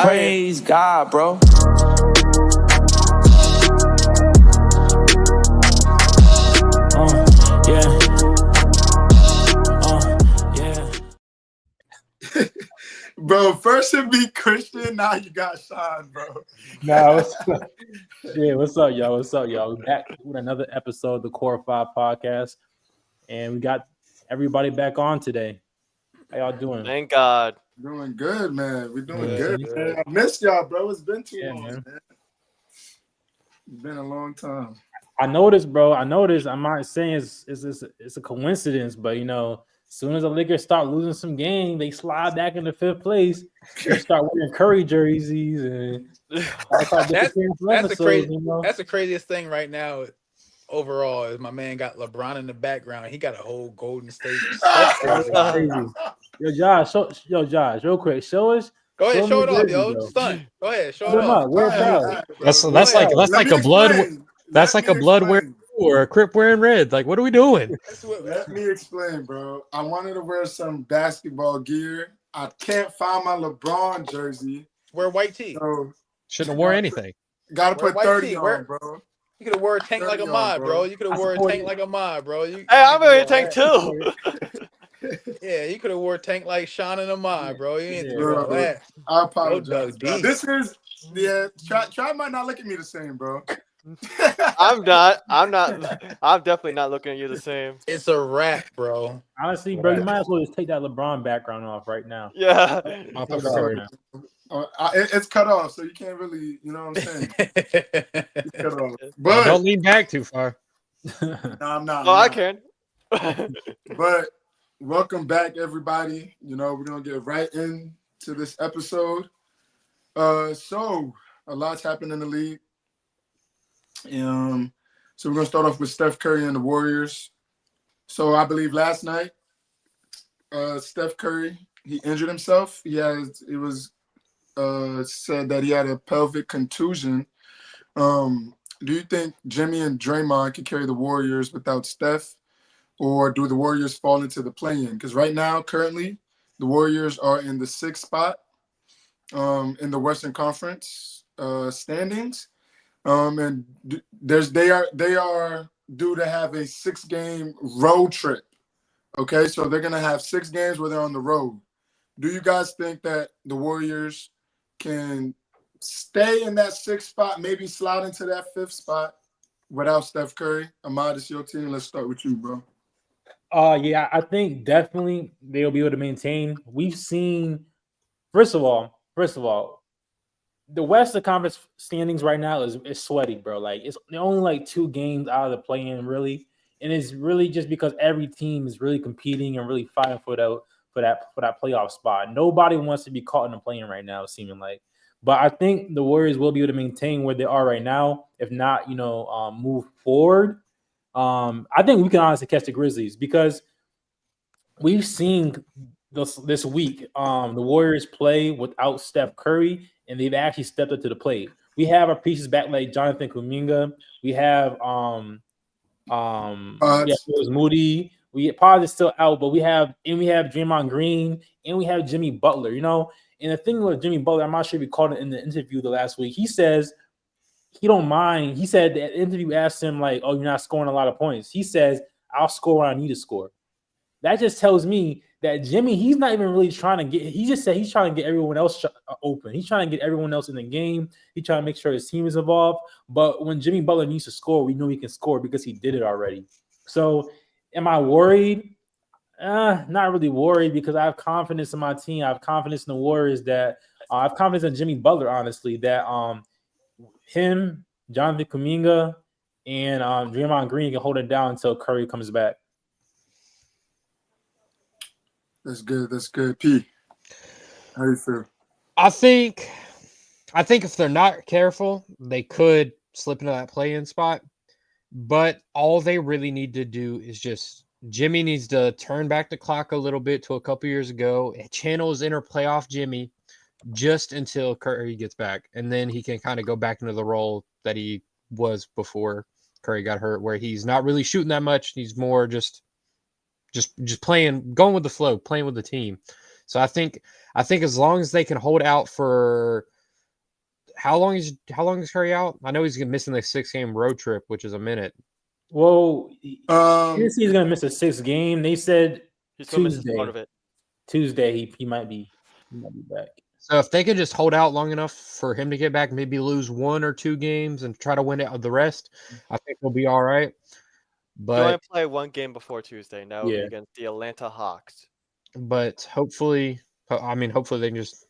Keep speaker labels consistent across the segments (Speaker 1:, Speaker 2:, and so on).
Speaker 1: Praise God, bro. Yeah. Yeah.
Speaker 2: Bro, first it be Christian, now you got Sean, bro.
Speaker 3: Nah, what's up, y'all? What's up, y'all? We're back with another episode of the Core 5 podcast, and we got everybody back on today. How y'all doing?
Speaker 4: Thank God.
Speaker 2: Doing good, man. We're doing
Speaker 3: Good.
Speaker 2: good, man. I missed y'all, bro. It's been too long,
Speaker 3: man.
Speaker 2: It's been a long time.
Speaker 3: I noticed, bro. I'm not saying it's a coincidence, but you know, as soon as the Lakers start losing some game, they slide back into fifth place. They start wearing Curry jerseys and
Speaker 5: That's the craziest thing right now. Overall, is my man got LeBron in the background. He got a whole Golden State.
Speaker 3: Crazy. Yo, Josh, real quick, show us.
Speaker 5: Go ahead, show it off, yo.
Speaker 3: Bro.
Speaker 5: Stunt. Go ahead, show it off.
Speaker 3: We're proud.
Speaker 6: That's like a blood wearing or a Crip wearing red. Like, what are we doing?
Speaker 2: Let me explain, bro. I wanted to wear some basketball gear. I can't find my LeBron jersey.
Speaker 5: Wear white tee.
Speaker 2: So
Speaker 6: shouldn't have worn anything.
Speaker 2: Gotta put 30 on, bro.
Speaker 5: You could have wore a tank like a mod, bro. You could have wore a tank like a mod, bro.
Speaker 4: Hey, I'm wearing a tank too.
Speaker 5: Yeah, you could have wore a tank like Sean and Ahmad, bro. You ain't
Speaker 2: bro,
Speaker 5: that.
Speaker 2: I apologize. This is Trav might not look at me the same, bro.
Speaker 4: I'm definitely not looking at you the same.
Speaker 5: It's a wrap, bro.
Speaker 3: Honestly, bro, you might as well just take that LeBron background off right now.
Speaker 4: Yeah.
Speaker 2: It's cut off, so you can't really, you know what I'm saying? It's cut off. But
Speaker 6: don't lean back too far.
Speaker 2: No, I'm not.
Speaker 4: I can.
Speaker 2: But welcome back, everybody. You know, we're gonna get right into this episode. So a lot's happened in the league. So we're gonna start off with Steph Curry and the Warriors. So I believe last night, Steph Curry, he injured himself. It was said that he had a pelvic contusion. Do you think Jimmy and Draymond can carry the Warriors without Steph, or do the Warriors fall into the play-in? Because right now, currently, the Warriors are in the 6th spot in the Western Conference standings. And they are due to have a 6-game road trip. Okay, so they're gonna have 6 games where they're on the road. Do you guys think that the Warriors can stay in that 6th spot, maybe slide into that 5th spot without Steph Curry? Ahmad, it's your team. Let's start with you, bro.
Speaker 3: Yeah, I think definitely they'll be able to maintain. We've seen, first of all, the Western Conference standings right now is sweaty, bro. Like it's only like 2 games out of the play-in, really, and it's really just because every team is really competing and really fighting for that playoff spot. Nobody wants to be caught in the play-in right now, seeming like. But I think the Warriors will be able to maintain where they are right now, if not, move forward. I think we can honestly catch the Grizzlies because we've seen this week the Warriors play without Steph Curry, and they've actually stepped up to the plate. We have our pieces back like Jonathan Kuminga. We have Moody. Pod is still out, but we have Draymond Green and we have Jimmy Butler. And the thing with Jimmy Butler, I'm not sure if you caught it in the interview the last week. He says he don't mind. He said the interview asked him like, "Oh, you're not scoring a lot of points." He says, "I'll score when I need to score." That just tells me that Jimmy, he's not even really trying to get. He just said he's trying to get everyone else open. He's trying to get everyone else in the game. He's trying to make sure his team is involved. But when Jimmy Butler needs to score, we know he can score because he did it already. So, am I worried? Not really worried because I have confidence in my team. I have confidence in the Warriors that I have confidence in Jimmy Butler. Honestly, that him, Jonathan Kuminga, and Draymond Green can hold it down until Curry comes back.
Speaker 2: That's good. P, how you feel?
Speaker 6: I think if they're not careful, they could slip into that play-in spot. But all they really need to do is just Jimmy needs to turn back the clock a little bit to a couple years ago and channel his inner playoff Jimmy just until Curry gets back. And then he can kind of go back into the role that he was before Curry got hurt, where he's not really shooting that much. He's more just playing, going with the flow, playing with the team. So I think as long as they can hold out for how long is Curry out? I know he's missing the 6-game road trip, which is a minute.
Speaker 3: Well, he's gonna miss a 6th game. They said
Speaker 4: He's gonna miss
Speaker 3: Tuesday.
Speaker 4: part of it.
Speaker 3: Tuesday he might be back.
Speaker 6: So if they could just hold out long enough for him to get back, maybe lose 1 or 2 games and try to win out of the rest, I think he'll be all right. But
Speaker 4: they only play 1 game before Tuesday, and that will be against the Atlanta Hawks.
Speaker 6: But hopefully they can just.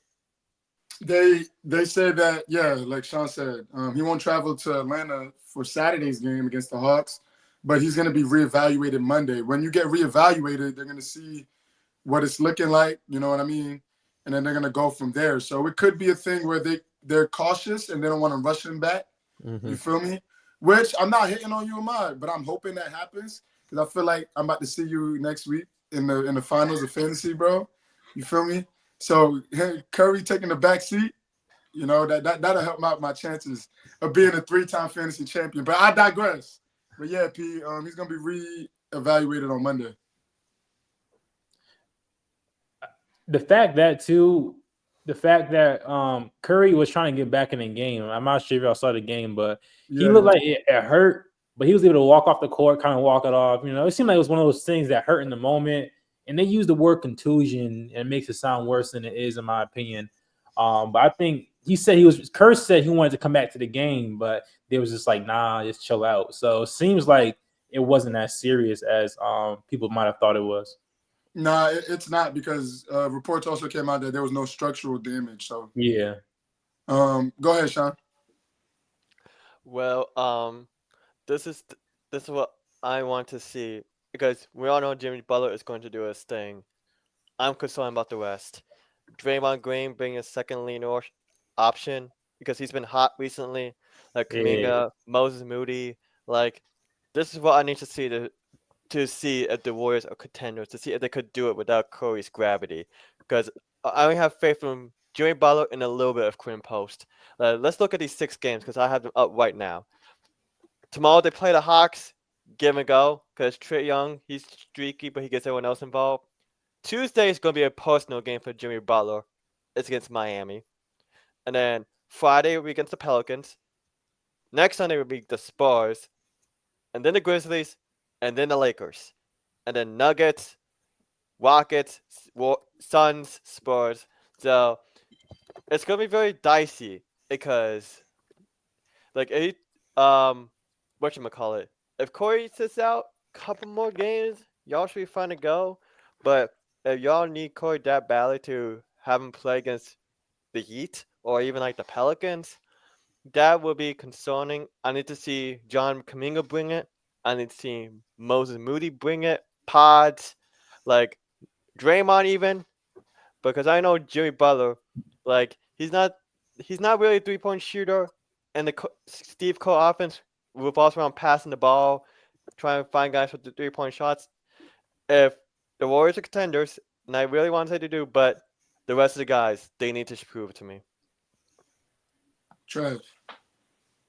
Speaker 2: They said that, yeah, like Sean said, he won't travel to Atlanta for Saturday's game against the Hawks, but he's going to be reevaluated Monday. When you get reevaluated, they're going to see what it's looking like, you know what I mean? And then they're going to go from there. So it could be a thing where they're cautious and they don't want to rush him back. Mm-hmm. You feel me? Which I'm not hitting on you, Ahmad, but I'm hoping that happens because I feel like I'm about to see you next week in the finals of fantasy, bro. You feel me? So Curry taking the back seat, you know, that'll help out my chances of being a 3-time fantasy champion. But I digress. But yeah, P, he's gonna be re-evaluated on Monday.
Speaker 3: The fact that Curry was trying to get back in the game. I'm not sure if y'all saw the game, but he looked like it hurt, but he was able to walk off the court, kind of walk it off. You know, it seemed like it was one of those things that hurt in the moment. And they use the word contusion and it makes it sound worse than it is, in my opinion. But I think Curry said he wanted to come back to the game, but they was just like, nah, just chill out. So it seems like it wasn't as serious as people might have thought it was.
Speaker 2: Nah, it's not because reports also came out that there was no structural damage. So
Speaker 3: yeah.
Speaker 2: Go ahead, Sean.
Speaker 4: Well, this is what I want to see. Because we all know Jimmy Butler is going to do his thing. I'm concerned about the West. Draymond Green being a second lead option because he's been hot recently. Like Kuminga, Moses Moody. Like, this is what I need to see to see if the Warriors are contenders, to see if they could do it without Curry's gravity. Because I only have faith in Jimmy Butler and a little bit of Quinn Post. Let's look at these 6 games because I have them up right now. Tomorrow they play the Hawks. Give and go because Trae Young, he's streaky, but he gets everyone else involved. Tuesday is going to be a personal game for Jimmy Butler. It's against Miami. And then Friday will be against the Pelicans. Next Sunday will be the Spurs. And then the Grizzlies. And then the Lakers. And then Nuggets, Rockets, Suns, Spurs. So it's going to be very dicey because, like, whatchamacallit? If Corey sits out a couple more games, y'all should be fine to go. But if y'all need Corey that badly to have him play against the Heat or even like the Pelicans, that would be concerning. I need to see John Kuminga bring it. I need to see Moses Moody bring it. Pods, like Draymond even, because I know Jimmy Butler, like he's not really a 3-point shooter, and the Steve Kerr offense revolves around passing the ball, trying to find guys with the 3-point shots. If the Warriors are contenders, and I really want to say they do, but the rest of the guys, they need to prove it to me.
Speaker 2: Trav.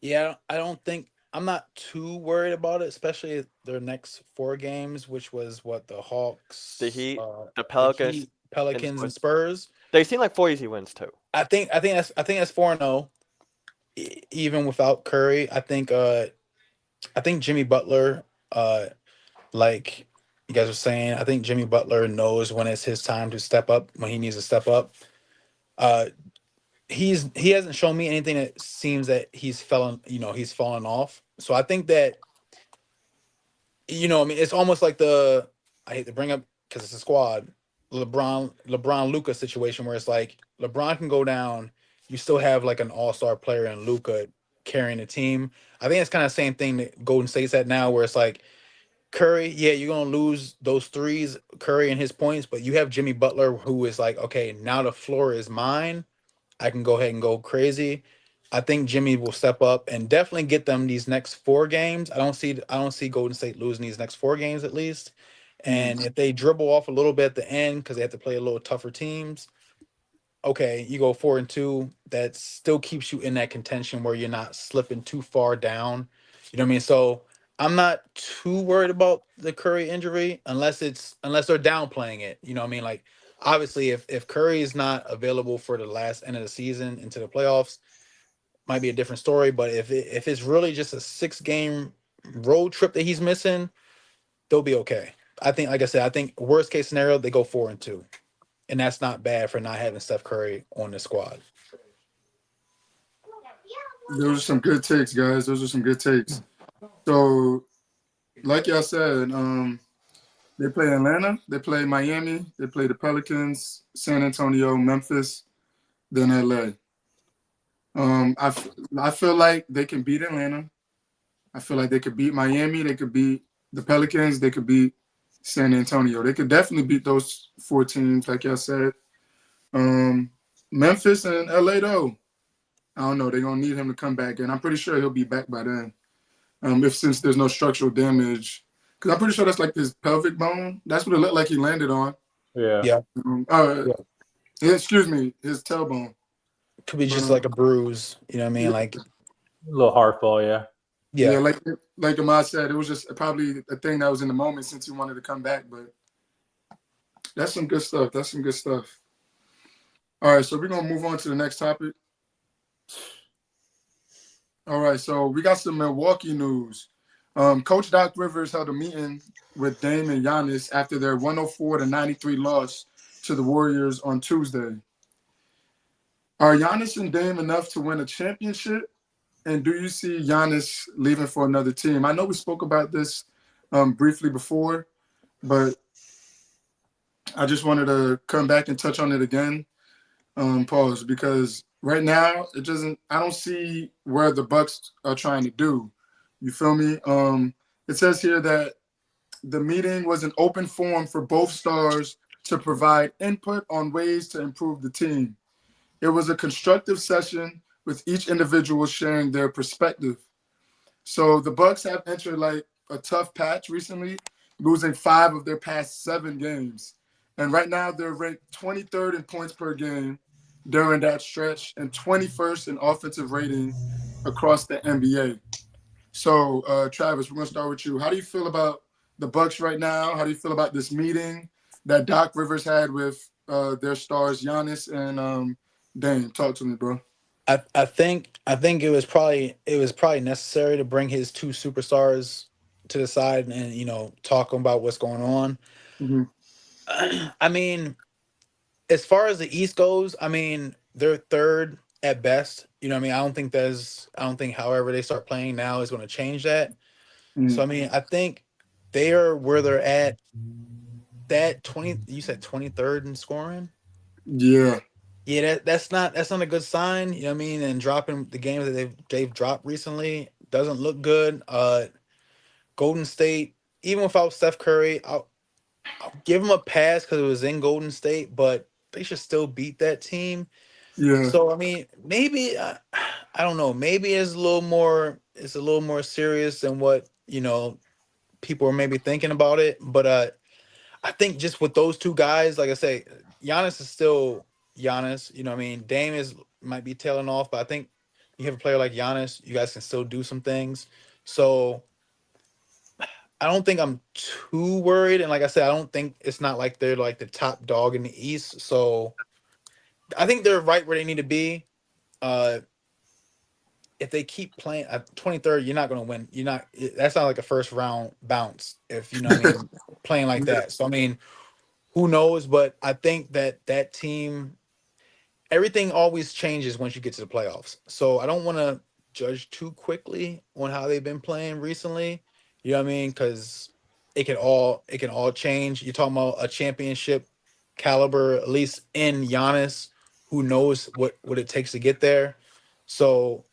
Speaker 5: Yeah, I'm not too worried about it, especially their next 4 games, which was what the Hawks,
Speaker 4: the Heat, the Pelicans,
Speaker 5: and Spurs.
Speaker 4: They seem like 4 easy wins too.
Speaker 5: I think that's 4-0, even without Curry. I think Jimmy Butler, like you guys were saying, I think Jimmy Butler knows when it's his time to step up, when he needs to step up. He hasn't shown me anything that seems that he's fallen off. So I think that, I mean, it's almost like I hate to bring up because it's a squad, LeBron Luka situation where it's like LeBron can go down, you still have like an all-star player in Luka carrying the team. I think it's kind of the same thing that Golden State's at now, where it's like Curry, yeah, you're gonna lose those threes, Curry and his points, but you have Jimmy Butler who is like, okay, now the floor is mine. I can go ahead and go crazy. I think Jimmy will step up and definitely get them these next 4 games. I don't see Golden State losing these next 4 games at least. And if they dribble off a little bit at the end because they have to play a little tougher teams, okay, you go 4-2. That still keeps you in that contention where you're not slipping too far down. You know what I mean? So I'm not too worried about the Curry injury unless they're downplaying it. You know what I mean? Like, obviously, if Curry is not available for the last end of the season into the playoffs, might be a different story. But if it's really just a 6-game road trip that he's missing, they'll be okay. I think, like I said, I think worst case scenario they go 4-2, and that's not bad for not having Steph Curry on the squad.
Speaker 2: Those are some good takes, guys. Those are some good takes. So, like y'all said, they play Atlanta, they play Miami, they play the Pelicans, San Antonio, Memphis, then LA. I feel like they can beat Atlanta. I feel like they could beat Miami. They could beat the Pelicans. They could beat San Antonio. They could definitely beat those 4 teams, like y'all said. Memphis and LA, though, I don't know. They're going to need him to come back, and I'm pretty sure he'll be back by then. Since there's no structural damage. Because I'm pretty sure that's like his pelvic bone. That's what it looked like he landed on.
Speaker 3: Yeah.
Speaker 2: Excuse me, his tailbone.
Speaker 5: Could be just like a bruise, you know what I mean? Like,
Speaker 3: A little hard fall, yeah.
Speaker 2: Yeah, like Ahmad said, it was just probably a thing that was in the moment since he wanted to come back. But that's some good stuff. That's some good stuff. All right, so we're going to move on to the next topic. All right, so we got some Milwaukee news. Coach Doc Rivers held a meeting with Dame and Giannis after their 104-93 loss to the Warriors on Tuesday. Are Giannis and Dame enough to win a championship? And do you see Giannis leaving for another team? I know we spoke about this briefly before, but I just wanted to come back and touch on it again, pause, because right now I don't see where the Bucks are trying to do. You feel me? It says here that the meeting was an open forum for both stars to provide input on ways to improve the team. It was a constructive session with each individual sharing their perspective. So the Bucks have entered like a tough patch recently, losing 5 of their past 7 games. And right now they're ranked 23rd in points per game during that stretch and 21st in offensive rating across the NBA. So, Travis, we're going to start with you. How do you feel about the Bucks right now? How do you feel about this meeting that Doc Rivers had with their stars, Giannis and Dame? Talk to me, bro.
Speaker 5: I think it was probably necessary to bring his 2 superstars to the side and talk about what's going on.
Speaker 2: Mm-hmm.
Speaker 5: I mean, as far as the East goes, I mean, they're 3rd at best. You know what I mean? I don't think however they start playing now is going to change that.
Speaker 2: Mm-hmm.
Speaker 5: So I mean, I think they are where they're at. That 20, you said 23rd in scoring?
Speaker 2: Yeah.
Speaker 5: Yeah, that's not a good sign, you know what I mean? And dropping the games that they've dropped recently doesn't look good. Golden State, even without Steph Curry, I'll give them a pass because it was in Golden State, but they should still beat that team.
Speaker 2: Yeah.
Speaker 5: So I mean, maybe I don't know. Maybe it's a little more serious than what people are maybe thinking about it. But I think just with those 2 guys, like I say, Giannis is still Giannis. You know what I mean? Dame might be tailing off, but I think you have a player like Giannis, you guys can still do some things. So I don't think I'm too worried. And like I said, I don't think it's not like they're like the top dog in the East. So I think they're right where they need to be. If they keep playing at 23rd, you're not going to win. That's not like a first round bounce if you know what I mean, playing like that. So I mean, who knows? But I think that team, everything always changes once you get to the playoffs. So I don't want to judge too quickly on how they've been playing recently. You know what I mean? Because it can all change. You're talking about a championship caliber, at least in Giannis, who knows what it takes to get there. So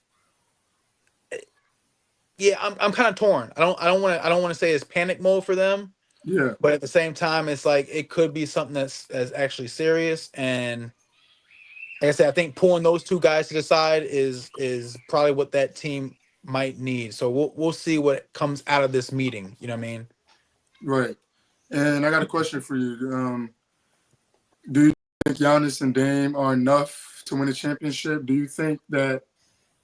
Speaker 5: yeah, I'm kind of torn. I don't want to say it's panic mode for them.
Speaker 2: Yeah.
Speaker 5: But at the same time, it's like it could be something that's actually serious. And like I said, I think pulling those 2 guys to the side is probably what that team might need. So we'll see what comes out of this meeting. You know what I mean?
Speaker 2: Right. And I got a question for you. Do you think Giannis and Dame are enough to win a championship? Do you think that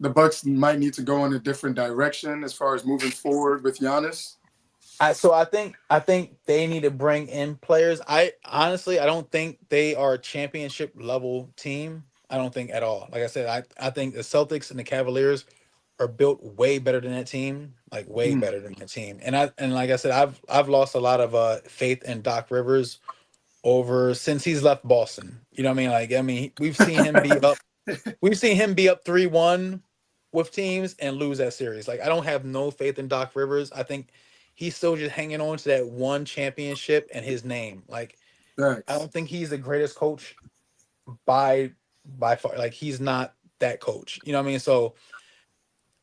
Speaker 2: the Bucks might need to go in a different direction as far as moving forward with Giannis?
Speaker 5: I think they need to bring in players. I honestly I don't think they are a championship level team. I don't think at all. Like I said, I think the Celtics and the Cavaliers are built way better than that team, like way
Speaker 2: Mm.
Speaker 5: better than that team. And like I said, I've lost a lot of faith in Doc Rivers over since he's left Boston. You know what I mean? Like I mean, we've seen him be up 3-1 with teams and lose that series. Like I don't have no faith in Doc Rivers. I think he's still just hanging on to that one championship and his name. Like I
Speaker 2: Thanks.
Speaker 5: don't think he's the greatest coach by far. Like he's not that coach. You know what I mean? So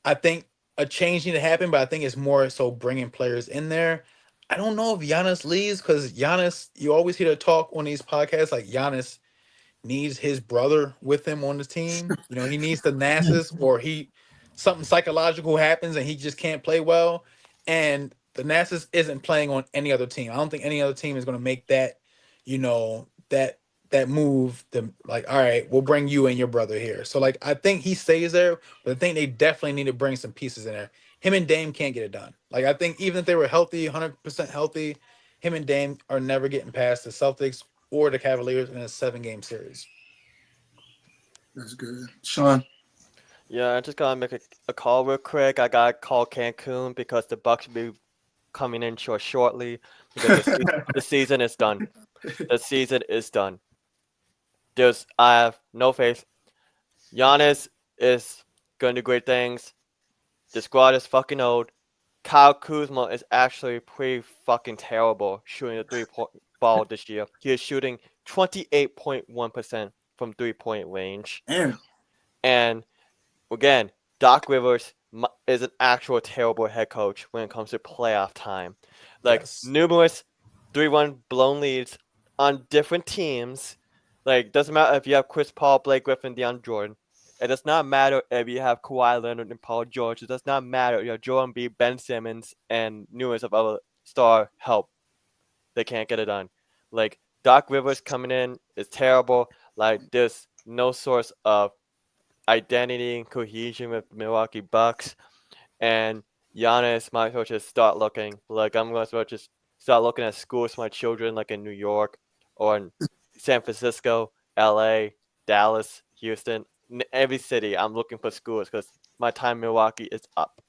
Speaker 5: I think a change need to happen, but I think it's more so bringing players in there. I don't know if Giannis leaves because Giannis, you always hear the talk on these podcasts like Giannis needs his brother with him on the team. You know, he needs the Nassus or he something psychological happens and he just can't play well. And the Nassus isn't playing on any other team. I don't think any other team is going to make that, you know, that move to like, all right, we'll bring you and your brother here. So like I think he stays there, but I think they definitely need to bring some pieces in there. Him and Dame can't get it done. Like I think even if they were healthy, 100% healthy, him and Dame are never getting past the Celtics or the Cavaliers in a 7-game series.
Speaker 2: That's good. Sean.
Speaker 4: Yeah, I just gotta make a call real quick. I gotta call Cancun because the Bucks will be coming in shortly because the season is done. The season is done. I have no faith. Giannis is going to do great things. The squad is fucking old. Kyle Kuzma is actually pretty fucking terrible shooting the 3-point ball this year. He is shooting 28.1% from 3-point range.
Speaker 2: Damn.
Speaker 4: And again, Doc Rivers is an actual terrible head coach when it comes to playoff time. Like
Speaker 5: Yes.
Speaker 4: numerous 3-1 blown leads on different teams. Like doesn't matter if you have Chris Paul, Blake Griffin, DeAndre Jordan. It does not matter if you have Kawhi Leonard and Paul George. It does not matter if you have Joel Embiid, Ben Simmons, and numerous of other star help. They can't get it done. Like Doc Rivers coming in is terrible. Like there's no source of identity and cohesion with Milwaukee Bucks, and Giannis might as well just start looking. Like I'm going to just start looking at schools for my children, like in New York or in San Francisco, L.A., Dallas, Houston, every city. I'm looking for schools because my time in Milwaukee is up.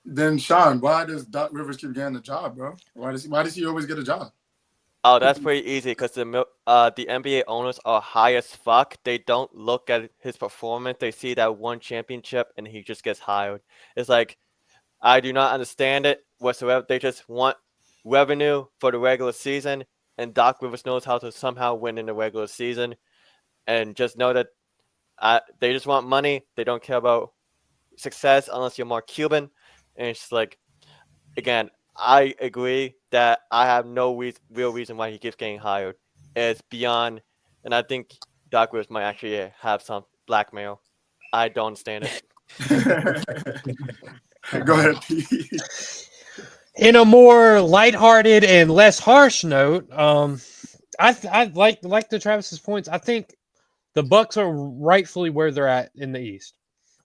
Speaker 2: Then Sean, why does Doc Rivers keep getting the job, bro? Why does he always get a job?
Speaker 4: Oh, that's pretty easy because the NBA owners are high as fuck. They don't look at his performance. They see that one championship and he just gets hired. It's like I do not understand it whatsoever. They just want revenue for the regular season, and Doc Rivers knows how to somehow win in the regular season. And just know that they just want money. They don't care about success unless you're Mark Cuban. And it's like, again, I agree that I have no real reason why he keeps getting hired. It's beyond, and I think Doc Rivers might actually have some blackmail. I don't understand it.
Speaker 2: Go ahead, Pete.
Speaker 6: In a more lighthearted and less harsh note, I like the Travis's points. I think the Bucks are rightfully where they're at in the East.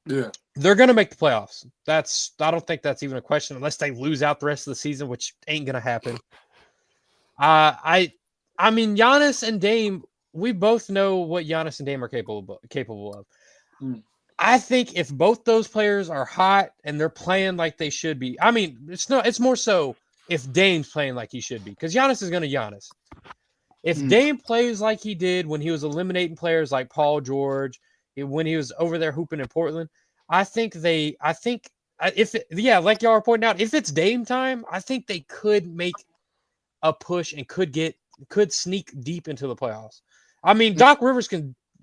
Speaker 2: Yeah.
Speaker 6: They're gonna make the playoffs. I don't think that's even a question unless they lose out the rest of the season, which ain't gonna happen. I mean Giannis and Dame, we both know what Giannis and Dame are capable of.
Speaker 2: Mm.
Speaker 6: I think if both those players are hot and they're playing like they should be, I mean, it's more so if Dame's playing like he should be, because Giannis is gonna Giannis. If Dame plays like he did when he was eliminating players like Paul George, when he was over there hooping in Portland, like y'all are pointing out, if it's Dame time, I think they could make a push and could sneak deep into the playoffs. I mean,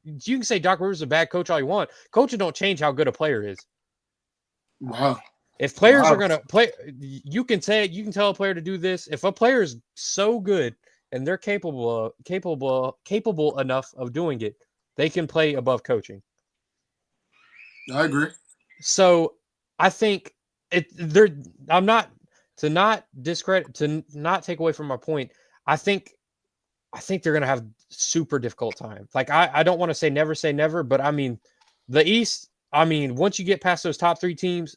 Speaker 6: you can say Doc Rivers is a bad coach all you want. Coaches don't change how good a player is.
Speaker 2: Wow.
Speaker 6: If players are gonna play, you can tell a player to do this. If a player is so good and they're capable enough of doing it, they can play above coaching.
Speaker 2: I agree.
Speaker 6: So I think I'm not to not discredit, to not take away from my point. I think they're gonna have super difficult time. Like I don't want to say never, but I mean the East. I mean once you get past those top 3 teams,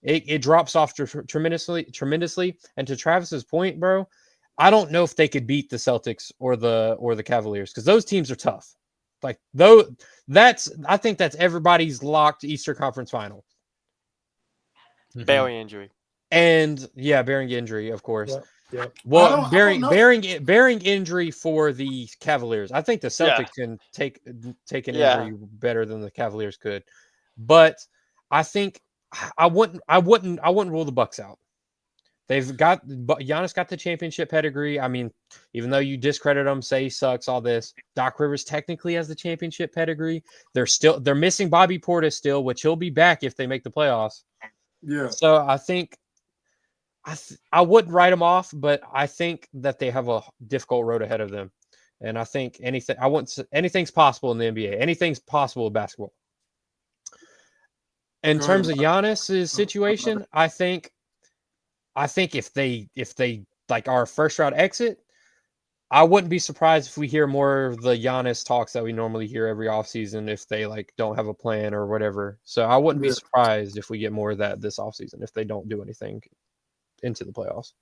Speaker 6: it drops off tremendously. And to Travis's point, bro, I don't know if they could beat the Celtics or the Cavaliers because those teams are tough. Like though, I think that's everybody's locked Eastern Conference final.
Speaker 4: Barely injury.
Speaker 6: And yeah, bearing injury, of course.
Speaker 3: Yep.
Speaker 6: Well,
Speaker 2: I don't know.
Speaker 6: bearing injury for the Cavaliers. I think the Celtics can take an injury better than the Cavaliers could, but I think I wouldn't rule the Bucks out. Giannis got the championship pedigree. I mean, even though you discredit him, say he sucks, all this, Doc Rivers technically has the championship pedigree. They're missing Bobby Portis still, which he'll be back if they make the playoffs.
Speaker 2: Yeah.
Speaker 6: So I think. I wouldn't write them off, but I think that they have a difficult road ahead of them. And I think anything's possible in the NBA. Anything's possible in basketball. In terms of Giannis's situation, I think if they like our first round exit, I wouldn't be surprised if we hear more of the Giannis talks that we normally hear every offseason if they like don't have a plan or whatever. So I wouldn't be surprised if we get more of that this offseason if they don't do anything into the playoffs.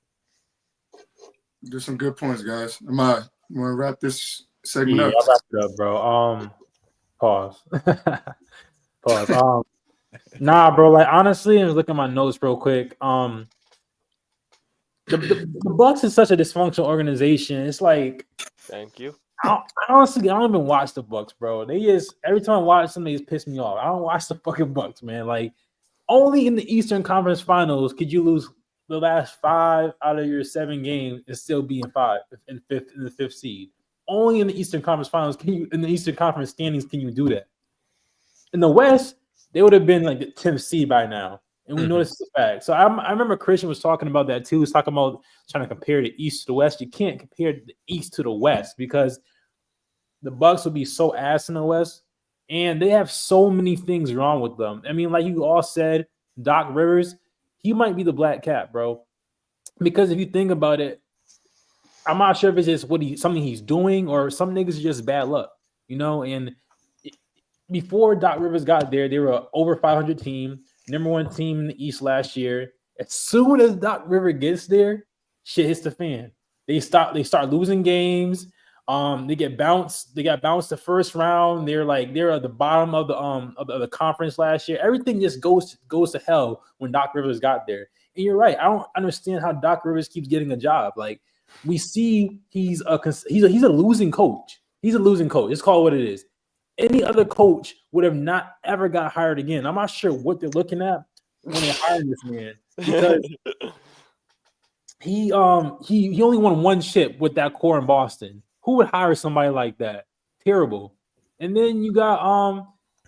Speaker 2: There's some good points, guys. I'm gonna wrap this segment up.
Speaker 3: I'll wrap it up, bro. Pause. Pause. Nah, bro. Like honestly, I was looking at my notes real quick. The Bucks is such a dysfunctional organization. It's like,
Speaker 4: thank you.
Speaker 3: Honestly, I don't even watch the Bucks, bro. They just every time I watch them, they just piss me off. I don't watch the fucking Bucks, man. Like only in the Eastern Conference Finals could you lose the last 5 out of your 7 games and still be in the fifth seed. Only in the Eastern Conference Finals in the Eastern Conference standings can you do that. In the West, they would have been like the 10th seed by now. And we know this is a fact. So I remember Christian was talking about that too. He was talking about trying to compare the East to the West. You can't compare the East to the West because the Bucks will be so ass in the West. And they have so many things wrong with them. I mean, like you all said, Doc Rivers, he might be the black cat, bro. Because if you think about it, I'm not sure if it's just something he's doing or some niggas are just bad luck, you know? And before Doc Rivers got there, they were an over 500 team, number 1 team in the East last year. As soon as Doc Rivers gets there, shit hits the fan. They start losing games. They get bounced. They got bounced the first round. They're at the bottom of the conference last year. Everything just goes to hell when Doc Rivers got there. And you're right. I don't understand how Doc Rivers keeps getting a job. Like we see, he's a losing coach. He's a losing coach. It's called what it is. Any other coach would have not ever got hired again. I'm not sure what they're looking at when they're hiring this man because he only won 1 chip with that core in Boston. Who would hire somebody like that? Terrible. And then you got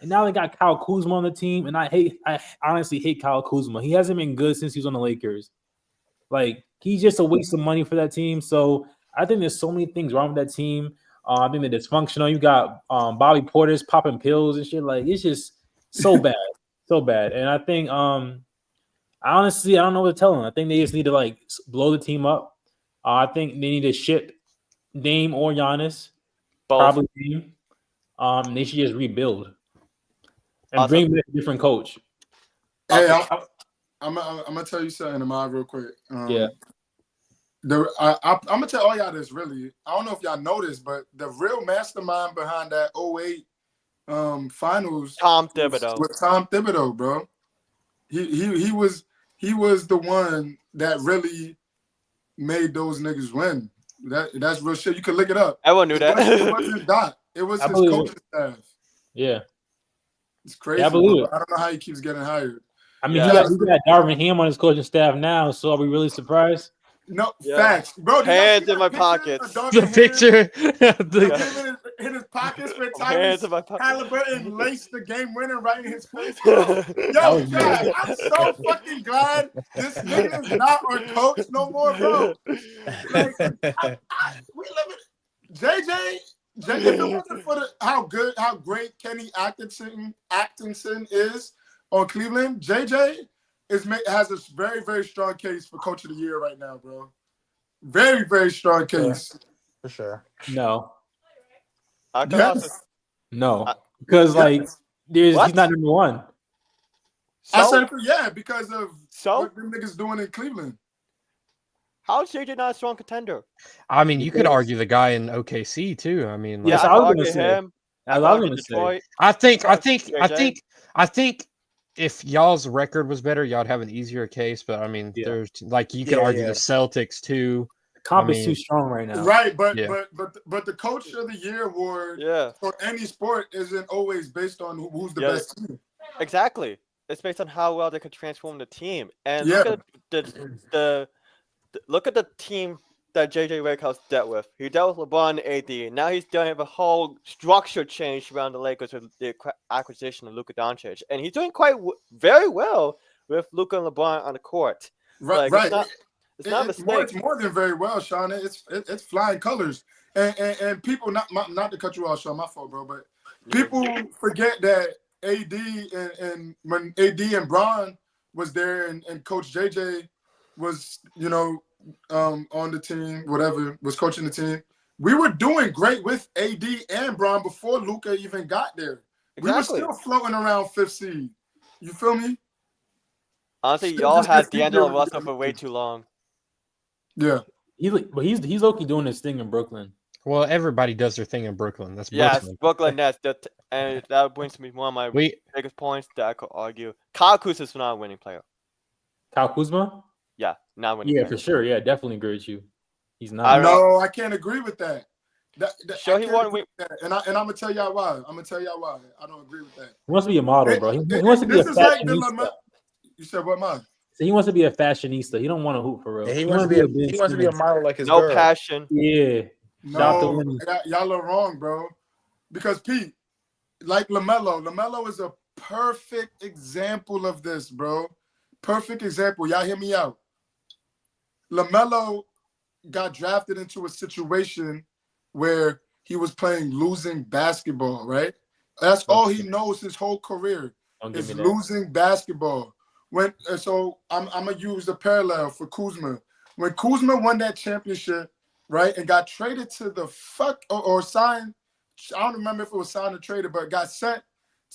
Speaker 3: and now they got Kyle Kuzma on the team, and I honestly hate Kyle Kuzma. He hasn't been good since he was on the Lakers. Like he's just a waste of money for that team. So I think there's so many things wrong with that team. I think they're dysfunctional. You got Bobby Portis popping pills and shit. Like it's just so bad, so bad. And I think honestly, I don't know what to tell them. I think they just need to like blow the team up. I think they need to ship Dame or Giannis,
Speaker 4: Both.
Speaker 3: probably Dame. They should just rebuild and bring back a different coach.
Speaker 2: Hey, I'm gonna tell you something, Ahmad, real quick.
Speaker 3: Yeah.
Speaker 2: I'm gonna tell all y'all this. Really, I don't know if y'all know this, but the real mastermind behind that 08 finals,
Speaker 4: Tom Thibodeau.
Speaker 2: with Tom Thibodeau, bro. He was the one that really made those niggas win. That's real shit. You can look it up.
Speaker 4: Everyone knew that.
Speaker 2: It wasn't Doc. It was his coaching staff.
Speaker 3: Yeah.
Speaker 2: It's crazy.
Speaker 3: Yeah, I believe it.
Speaker 2: I don't know how he keeps getting hired.
Speaker 3: I mean, he got Darvin Ham on his coaching staff now, so are we really surprised?
Speaker 2: No, facts. Bro,
Speaker 4: hands in my pockets.
Speaker 6: The picture.
Speaker 2: Hit his pockets with
Speaker 4: Hands in my pockets.
Speaker 2: Halliburton laced the game winner right in his face. Yo, God, I'm so fucking glad this nigga is not our coach no more, bro. Like, we live it. JJ, if it wasn't for how great Kenny Atkinson is on Cleveland, JJ has a very, very strong case for Coach of the Year right now, bro. Very, very strong case.
Speaker 5: For sure.
Speaker 3: No.
Speaker 2: Yes.
Speaker 3: No. Because he's not number 1.
Speaker 2: I
Speaker 4: So,
Speaker 2: said yeah, because of what them niggas doing in Cleveland.
Speaker 4: how is JJ not a strong contender?
Speaker 6: I mean, you could
Speaker 3: Because-
Speaker 6: argue the guy in OKC too. I mean,
Speaker 3: Yes,
Speaker 6: like,
Speaker 4: I
Speaker 3: I
Speaker 4: could
Speaker 3: was gonna
Speaker 4: argue
Speaker 3: say.
Speaker 4: him.
Speaker 3: I
Speaker 4: could
Speaker 3: was
Speaker 4: argue
Speaker 3: gonna say.
Speaker 4: Detroit.
Speaker 6: I think
Speaker 4: JJ.
Speaker 6: if y'all's record was better, y'all'd have an easier case. But I mean,
Speaker 3: Yeah.
Speaker 6: there's like you could
Speaker 5: Yeah,
Speaker 6: argue
Speaker 5: yeah.
Speaker 6: the Celtics too.
Speaker 3: Comp
Speaker 6: I
Speaker 3: is too
Speaker 6: mean-
Speaker 3: strong right now.
Speaker 2: Right, but
Speaker 6: Yeah.
Speaker 2: but the Coach of the Year award
Speaker 4: Yeah,
Speaker 2: for any sport isn't always based on who's the
Speaker 4: Yeah.
Speaker 2: best team.
Speaker 4: exactly. It's based on how well they could transform the team. And
Speaker 2: Yeah.
Speaker 4: look at look at the team that JJ Redick's dealt with. He dealt with LeBron and AD. Now he's done a whole structure change around the Lakers with the acquisition of Luka Doncic, and he's doing very well with Luka and LeBron on the court.
Speaker 2: Right,
Speaker 4: Like,
Speaker 2: right.
Speaker 4: It's not a mistake.
Speaker 2: It's more than very well, Sean. It's flying colors, and people not to cut you off, Sean. My fault, bro. But people forget that AD and when AD and Bron was there, and Coach JJ was on the team, whatever, was coaching the team. We were doing great with AD and Bron before Luka even got there.
Speaker 4: Exactly.
Speaker 2: We were still floating around 5th seed. You feel me?
Speaker 4: Honestly,
Speaker 2: Still
Speaker 4: y'all
Speaker 2: just
Speaker 4: had
Speaker 2: a
Speaker 4: D'Angelo
Speaker 2: figure-
Speaker 4: Russell for way too long.
Speaker 2: Yeah.
Speaker 3: He's low-key doing his thing in Brooklyn.
Speaker 6: Well, everybody does their thing in Brooklyn. That's
Speaker 4: Yes,
Speaker 6: Brooklyn.
Speaker 4: Brooklyn Nets. And that brings me one of my
Speaker 6: We
Speaker 4: biggest points that I could argue. Kyle Kuzma is not a winning player.
Speaker 3: Kyle Kuzma?
Speaker 4: Yeah, not a winning
Speaker 3: Yeah,
Speaker 4: player.
Speaker 3: for sure. Yeah, definitely agree with you. He's
Speaker 4: I
Speaker 3: not.
Speaker 4: don't know.
Speaker 2: No, I can't agree with that.
Speaker 4: Sure,
Speaker 2: I
Speaker 4: he
Speaker 2: can't
Speaker 4: won.
Speaker 2: agree with that. And I'm gonna tell y'all why. I don't agree with that.
Speaker 3: He wants to be a model, bro. He wants to be a
Speaker 2: This is like the
Speaker 3: fashionista.
Speaker 2: You said what, man?
Speaker 3: So he wants to be a fashionista. He don't want to hoop for real.
Speaker 5: Yeah, he wants to be a model like his
Speaker 4: No
Speaker 5: girl.
Speaker 4: passion.
Speaker 3: Yeah. Shout out to
Speaker 2: No,
Speaker 3: Winnie.
Speaker 2: y'all are wrong, bro. Because Pete, like LaMelo is a perfect example of this, bro. Perfect example. Y'all hear me out. LaMelo got drafted into a situation where he was playing losing basketball, right? That's all he knows his whole career
Speaker 3: Don't give
Speaker 2: is
Speaker 3: me that.
Speaker 2: losing basketball. So I'm gonna use the parallel for Kuzma. When Kuzma won that championship, right, and got traded to the or signed, I don't remember if it was signed or traded, but got sent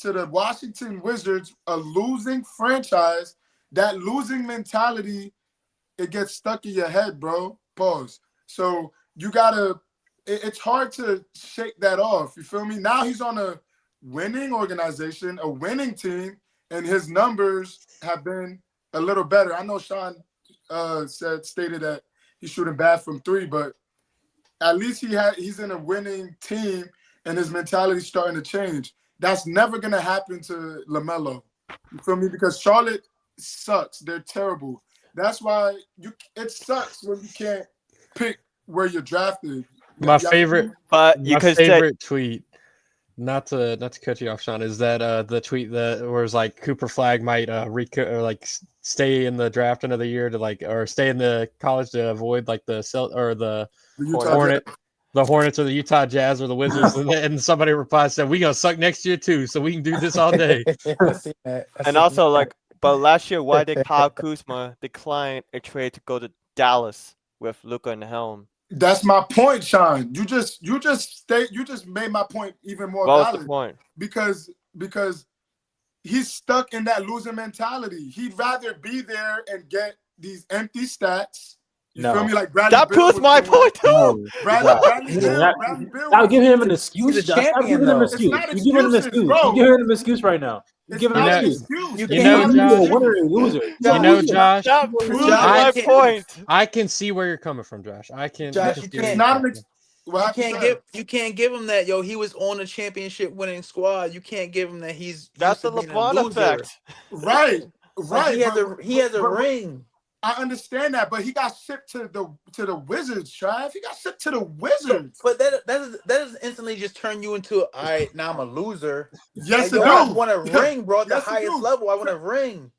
Speaker 2: to the Washington Wizards, a losing franchise. That losing mentality, it gets stuck in your head, bro. Pause. So you gotta. It's hard to shake that off. You feel me? Now he's on a winning organization, a winning team, and his numbers have been a little better. I know Sean stated that he's shooting bad from 3, but at least he's in a winning team and his mentality's starting to change. That's never gonna happen to LaMelo. You feel me? Because Charlotte sucks. They're terrible. That's why it sucks when you can't pick where you're drafted.
Speaker 6: my favorite
Speaker 4: But you
Speaker 6: my
Speaker 4: could say
Speaker 6: favorite tweet, not to cut you off, Sean, is that the tweet that was like Cooper Flag might stay in the draft another year to or stay in the college to avoid like the
Speaker 2: Utah
Speaker 6: Hornet. The Hornets or the Utah Jazz or the Wizards, and somebody replies said, "We gonna suck next year too, so we can do this all day."
Speaker 5: I seen that.
Speaker 4: and also but last year, why did Kyle Kuzma decline a trade to go to Dallas with Luka and the helm?
Speaker 2: That's my point, Sean. You just made my point even more
Speaker 4: What was
Speaker 2: valid
Speaker 4: the point?
Speaker 2: because he's stuck in that loser mentality. He'd rather be there and get these empty stats. You feel me? Like Bradley
Speaker 4: That
Speaker 2: Beal
Speaker 4: proves
Speaker 2: was
Speaker 4: my
Speaker 2: doing.
Speaker 4: point too.
Speaker 3: No.
Speaker 2: Bradley Beal
Speaker 3: I'll
Speaker 2: was-
Speaker 3: give him an excuse.
Speaker 5: He's a
Speaker 3: Stop
Speaker 5: champion,
Speaker 3: giving him an
Speaker 5: though.
Speaker 3: excuse.
Speaker 2: It's not
Speaker 3: You give him an
Speaker 2: excuses,
Speaker 3: excuse.
Speaker 2: bro.
Speaker 3: You give him an excuse right now. You
Speaker 2: It's
Speaker 3: give him
Speaker 2: not
Speaker 3: an
Speaker 2: an
Speaker 3: excuse.
Speaker 2: excuse.
Speaker 5: You
Speaker 2: It's
Speaker 6: You
Speaker 5: can't
Speaker 6: know,
Speaker 2: not an
Speaker 3: He's a
Speaker 6: Josh.
Speaker 2: excuse.
Speaker 3: winner and a loser.
Speaker 6: You know, Josh.
Speaker 4: That proves
Speaker 5: Josh,
Speaker 4: my
Speaker 5: I
Speaker 4: point.
Speaker 6: I can see where you're coming from, Josh. I can.
Speaker 5: Josh,
Speaker 6: I
Speaker 5: you
Speaker 6: can see
Speaker 5: can't-
Speaker 6: where
Speaker 2: It's
Speaker 6: you're
Speaker 2: not
Speaker 6: coming
Speaker 2: an
Speaker 6: from.
Speaker 5: You can't give him that, yo. He was on a championship winning squad. You can't give him that. He's
Speaker 4: That's
Speaker 5: used
Speaker 4: the
Speaker 5: to being a
Speaker 4: LeBron
Speaker 5: loser.
Speaker 4: effect.
Speaker 2: Right.
Speaker 5: Like, he has a ring.
Speaker 2: I understand that, but he got shipped to the Wizards, Trav. He got shipped to the Wizards.
Speaker 5: But that doesn't instantly just turn you into, all right, now I'm a loser.
Speaker 2: Yes,
Speaker 5: Like,
Speaker 2: it
Speaker 5: yo, I
Speaker 2: do.
Speaker 5: want a ring, bro. At the
Speaker 2: Yes, it
Speaker 5: highest
Speaker 2: do.
Speaker 5: level, I want a ring.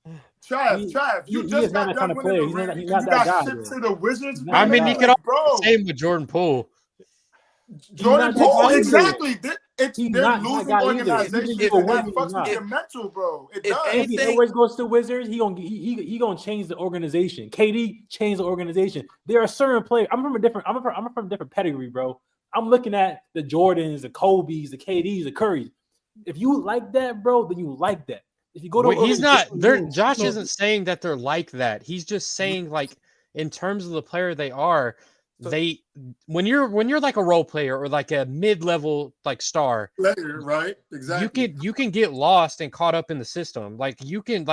Speaker 2: Trav, you
Speaker 3: He
Speaker 2: just
Speaker 3: is not
Speaker 2: got
Speaker 3: that
Speaker 2: done
Speaker 3: kind of
Speaker 2: winning
Speaker 3: player.
Speaker 2: the
Speaker 3: He's
Speaker 2: ring,
Speaker 3: not
Speaker 2: and
Speaker 3: that
Speaker 2: you got
Speaker 3: guy,
Speaker 2: shipped
Speaker 3: bro.
Speaker 2: to the Wizards.
Speaker 3: He's not
Speaker 6: I mean,
Speaker 3: that
Speaker 6: you
Speaker 3: guy.
Speaker 6: could
Speaker 2: bro.
Speaker 6: also same with Jordan Poole.
Speaker 2: Jordan
Speaker 3: not that
Speaker 2: Poole,
Speaker 3: guy either.
Speaker 2: exactly. It's
Speaker 3: He's
Speaker 2: their
Speaker 3: not that
Speaker 2: losing
Speaker 3: guy either.
Speaker 2: organization,
Speaker 5: If-
Speaker 2: and that
Speaker 3: if-
Speaker 2: fucks with
Speaker 3: if-
Speaker 2: your mental, bro. It
Speaker 5: if
Speaker 2: does.
Speaker 5: any-
Speaker 3: Anthony Edwards goes to Wizards, he gonna change the organization. KD changed the organization. There are certain players. I'm from a different pedigree, bro. I'm looking at the Jordans, the Kobe's, the KD's, the Curry's. If you like that, bro, then you like that. If you go to
Speaker 6: He's not.
Speaker 3: organization,
Speaker 6: Josh
Speaker 3: no,
Speaker 6: isn't saying that they're like that. He's just saying like in terms of the player they are. They when you're like a role player or like a mid-level like star,
Speaker 2: Player, right? Exactly.
Speaker 6: you can get lost and caught up in the system. Like you can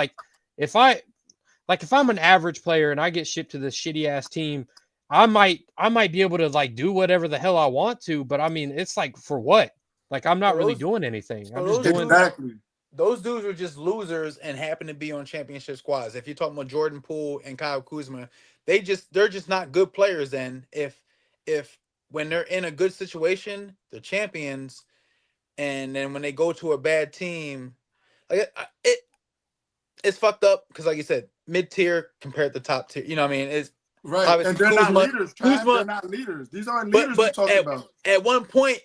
Speaker 6: if I'm an average player and I get shipped to this shitty ass team, I might be able to like do whatever the hell I want to, but I mean it's like for what? Like I'm not really doing anything. I'm just doing
Speaker 2: Exactly.
Speaker 5: Those dudes were just losers and happen to be on championship squads. If you're talking about Jordan Poole and Kyle Kuzma, they're just not good players. Then if when they're in a good situation, they're champions, and then when they go to a bad team, like it's fucked up because like you said, mid tier compared to top tier. You know what I mean? It's
Speaker 2: Right.
Speaker 5: obviously
Speaker 2: And they're not leaders, Trav.
Speaker 5: Kuzma,
Speaker 2: They're not leaders. These aren't leaders we're talking about.
Speaker 5: at one point,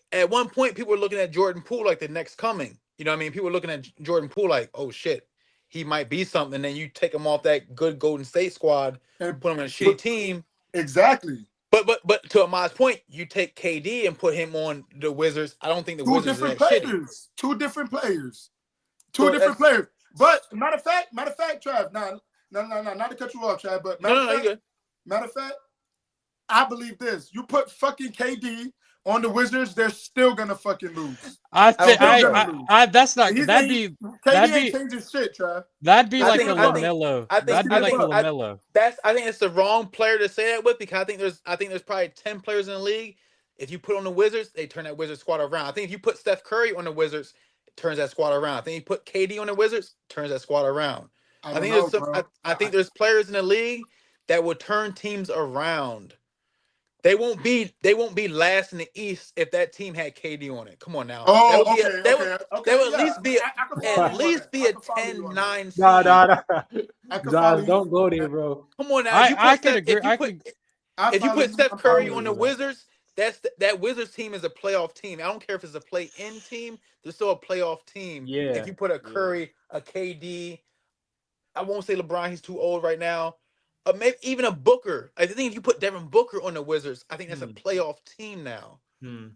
Speaker 5: people were looking at Jordan Poole like the next coming. You know what I mean? People were looking at Jordan Poole like, oh shit, he might be something. And then you take him off that good Golden State squad and put him in a shitty team.
Speaker 2: Exactly.
Speaker 5: But to Ahmad's point, you take KD and put him on the Wizards. I don't think the Wizards are that shitty.
Speaker 2: Two different players. Two different players. But matter of fact, Trav, no, not to cut you off, Trav, but matter of fact, I believe this. You put fucking KD on the Wizards, they're still gonna fucking lose.
Speaker 6: I think that's not
Speaker 2: KD
Speaker 6: that'd be
Speaker 2: changing shit, Trav.
Speaker 6: That'd be like a LaMelo. That'd be like a LaMelo.
Speaker 5: I think it's the wrong player to say that with because I think there's probably 10 players in the league. If you put on the Wizards, they turn that Wizards squad around. I think if you put Steph Curry on the Wizards, it turns that squad around. I think you put KD on the Wizards, turns that squad around. I think there's players in the league that will turn teams around. They won't be last in the East if that team had KD on it. Come on now.
Speaker 2: Oh,
Speaker 5: That would at least be a 10-9 seed.
Speaker 3: Nah. Don't go there, bro.
Speaker 5: Come on now.
Speaker 6: I could agree.
Speaker 5: If you put Steph Curry on the Wizards, that Wizards team is a playoff team. I don't care if it's a play-in team. They're still a playoff team.
Speaker 3: Yeah.
Speaker 5: If you put a Curry, a KD, I won't say LeBron. He's too old right now. Maybe even a Booker. I think if you put Devin Booker on the Wizards, I think that's a playoff team now. You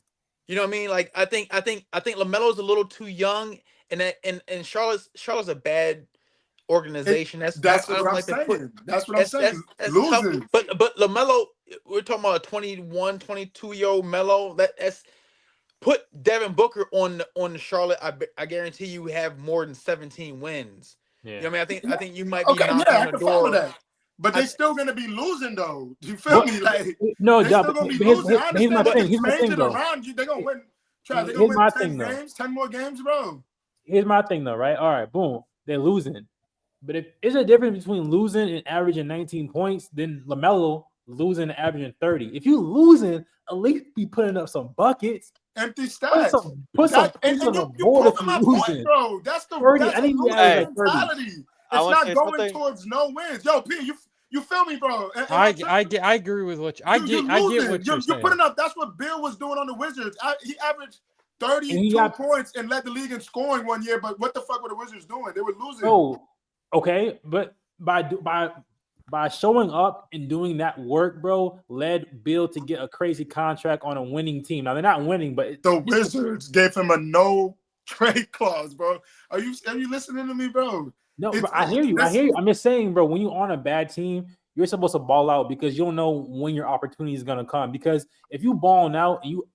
Speaker 5: know what I mean? Like I think LaMelo's a little too young, and Charlotte's a bad organization.
Speaker 2: That's what I'm saying. That's losing.
Speaker 5: But LaMelo, we're talking about a 21, 22-year-old Melo. That's put Devin Booker on the Charlotte. I guarantee you have more than 17 wins. Yeah. You know what I mean? I think you might be knocking on the door.
Speaker 2: That. But they're still gonna be losing though. Do you feel me? Like
Speaker 3: no,
Speaker 2: they're still gonna be losing.
Speaker 3: Here's my thing.
Speaker 2: Around you, they're gonna win. They're gonna win 10 games, 10 more games, bro.
Speaker 3: Here's my thing though, right? All right, boom, they're losing. But if is a difference between losing and averaging 19 points than LaMelo losing and averaging 30. If you losing, at least be putting up some buckets.
Speaker 2: Empty stats.
Speaker 3: Put some on the board if you losing.
Speaker 2: Bro. That's the mentality. It's not going towards no wins. Yo, P, you feel me, bro?
Speaker 6: I agree with what I get what you're saying.
Speaker 2: You're putting up. That's what Bill was doing on the Wizards. He averaged 32 points and led the league in scoring one year. But what the fuck were the Wizards doing? They were losing.
Speaker 3: Oh, okay, but by showing up and doing that work, bro, led Bill to get a crazy contract on a winning team. Now they're not winning, but
Speaker 2: the Wizards gave him a no trade clause, bro. Are you listening to me, bro?
Speaker 3: No, bro, I hear you. I'm just saying, bro, when you're on a bad team, you're supposed to ball out because you don't know when your opportunity is gonna come. Because if you balling out and you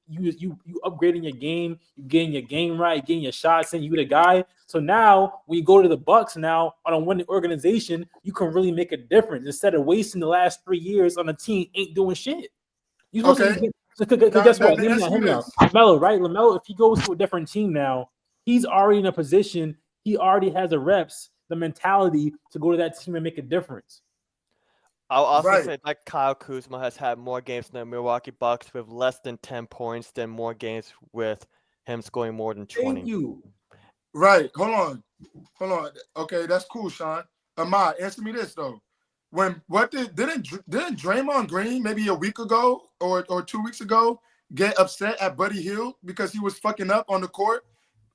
Speaker 3: upgrading your game, you getting your game right, getting your shots in, you the guy. So now when you go to the Bucks now on a winning organization, you can really make a difference instead of wasting the last 3 years on a team ain't doing shit. You supposed to guess what? Hear me out. LaMelo, right? LaMelo, if he goes to a different team now, he's already in a position. He already has the reps, the mentality to go to that team and make a difference.
Speaker 4: I'll also say that Kyle Kuzma has had more games in the Milwaukee Bucks with less than 10 points than more games with him scoring more than 20.
Speaker 3: Thank you.
Speaker 2: Right. Hold on. Okay, that's cool, Sean. Ahmad, answer me this though. Didn't Draymond Green maybe a week ago or 2 weeks ago get upset at Buddy Hield because he was fucking up on the court?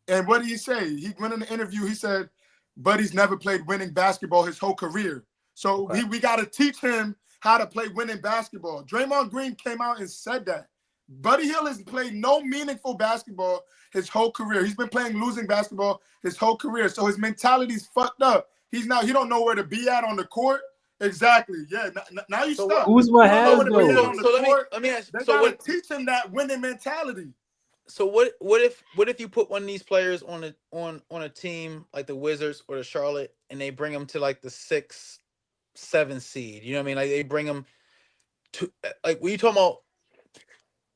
Speaker 2: And what did he say? He went in the interview, he said Buddy's never played winning basketball his whole career. So we got to teach him how to play winning basketball. Draymond Green came out and said that. Buddy Hield has played no meaningful basketball his whole career. He's been playing losing basketball his whole career. So his mentality's fucked up. He don't know where to be at on the court. Exactly. Yeah. Now you stuck.
Speaker 3: Kuzma has
Speaker 2: Let
Speaker 5: me ask.
Speaker 2: They
Speaker 5: So
Speaker 2: gotta
Speaker 5: what?
Speaker 2: teach him that winning mentality.
Speaker 5: So what if you put one of these players on a team like the Wizards or the Charlotte, and they bring them to like the 6, 7 seed? You know what I mean? Like they bring them to, like, when you talking about,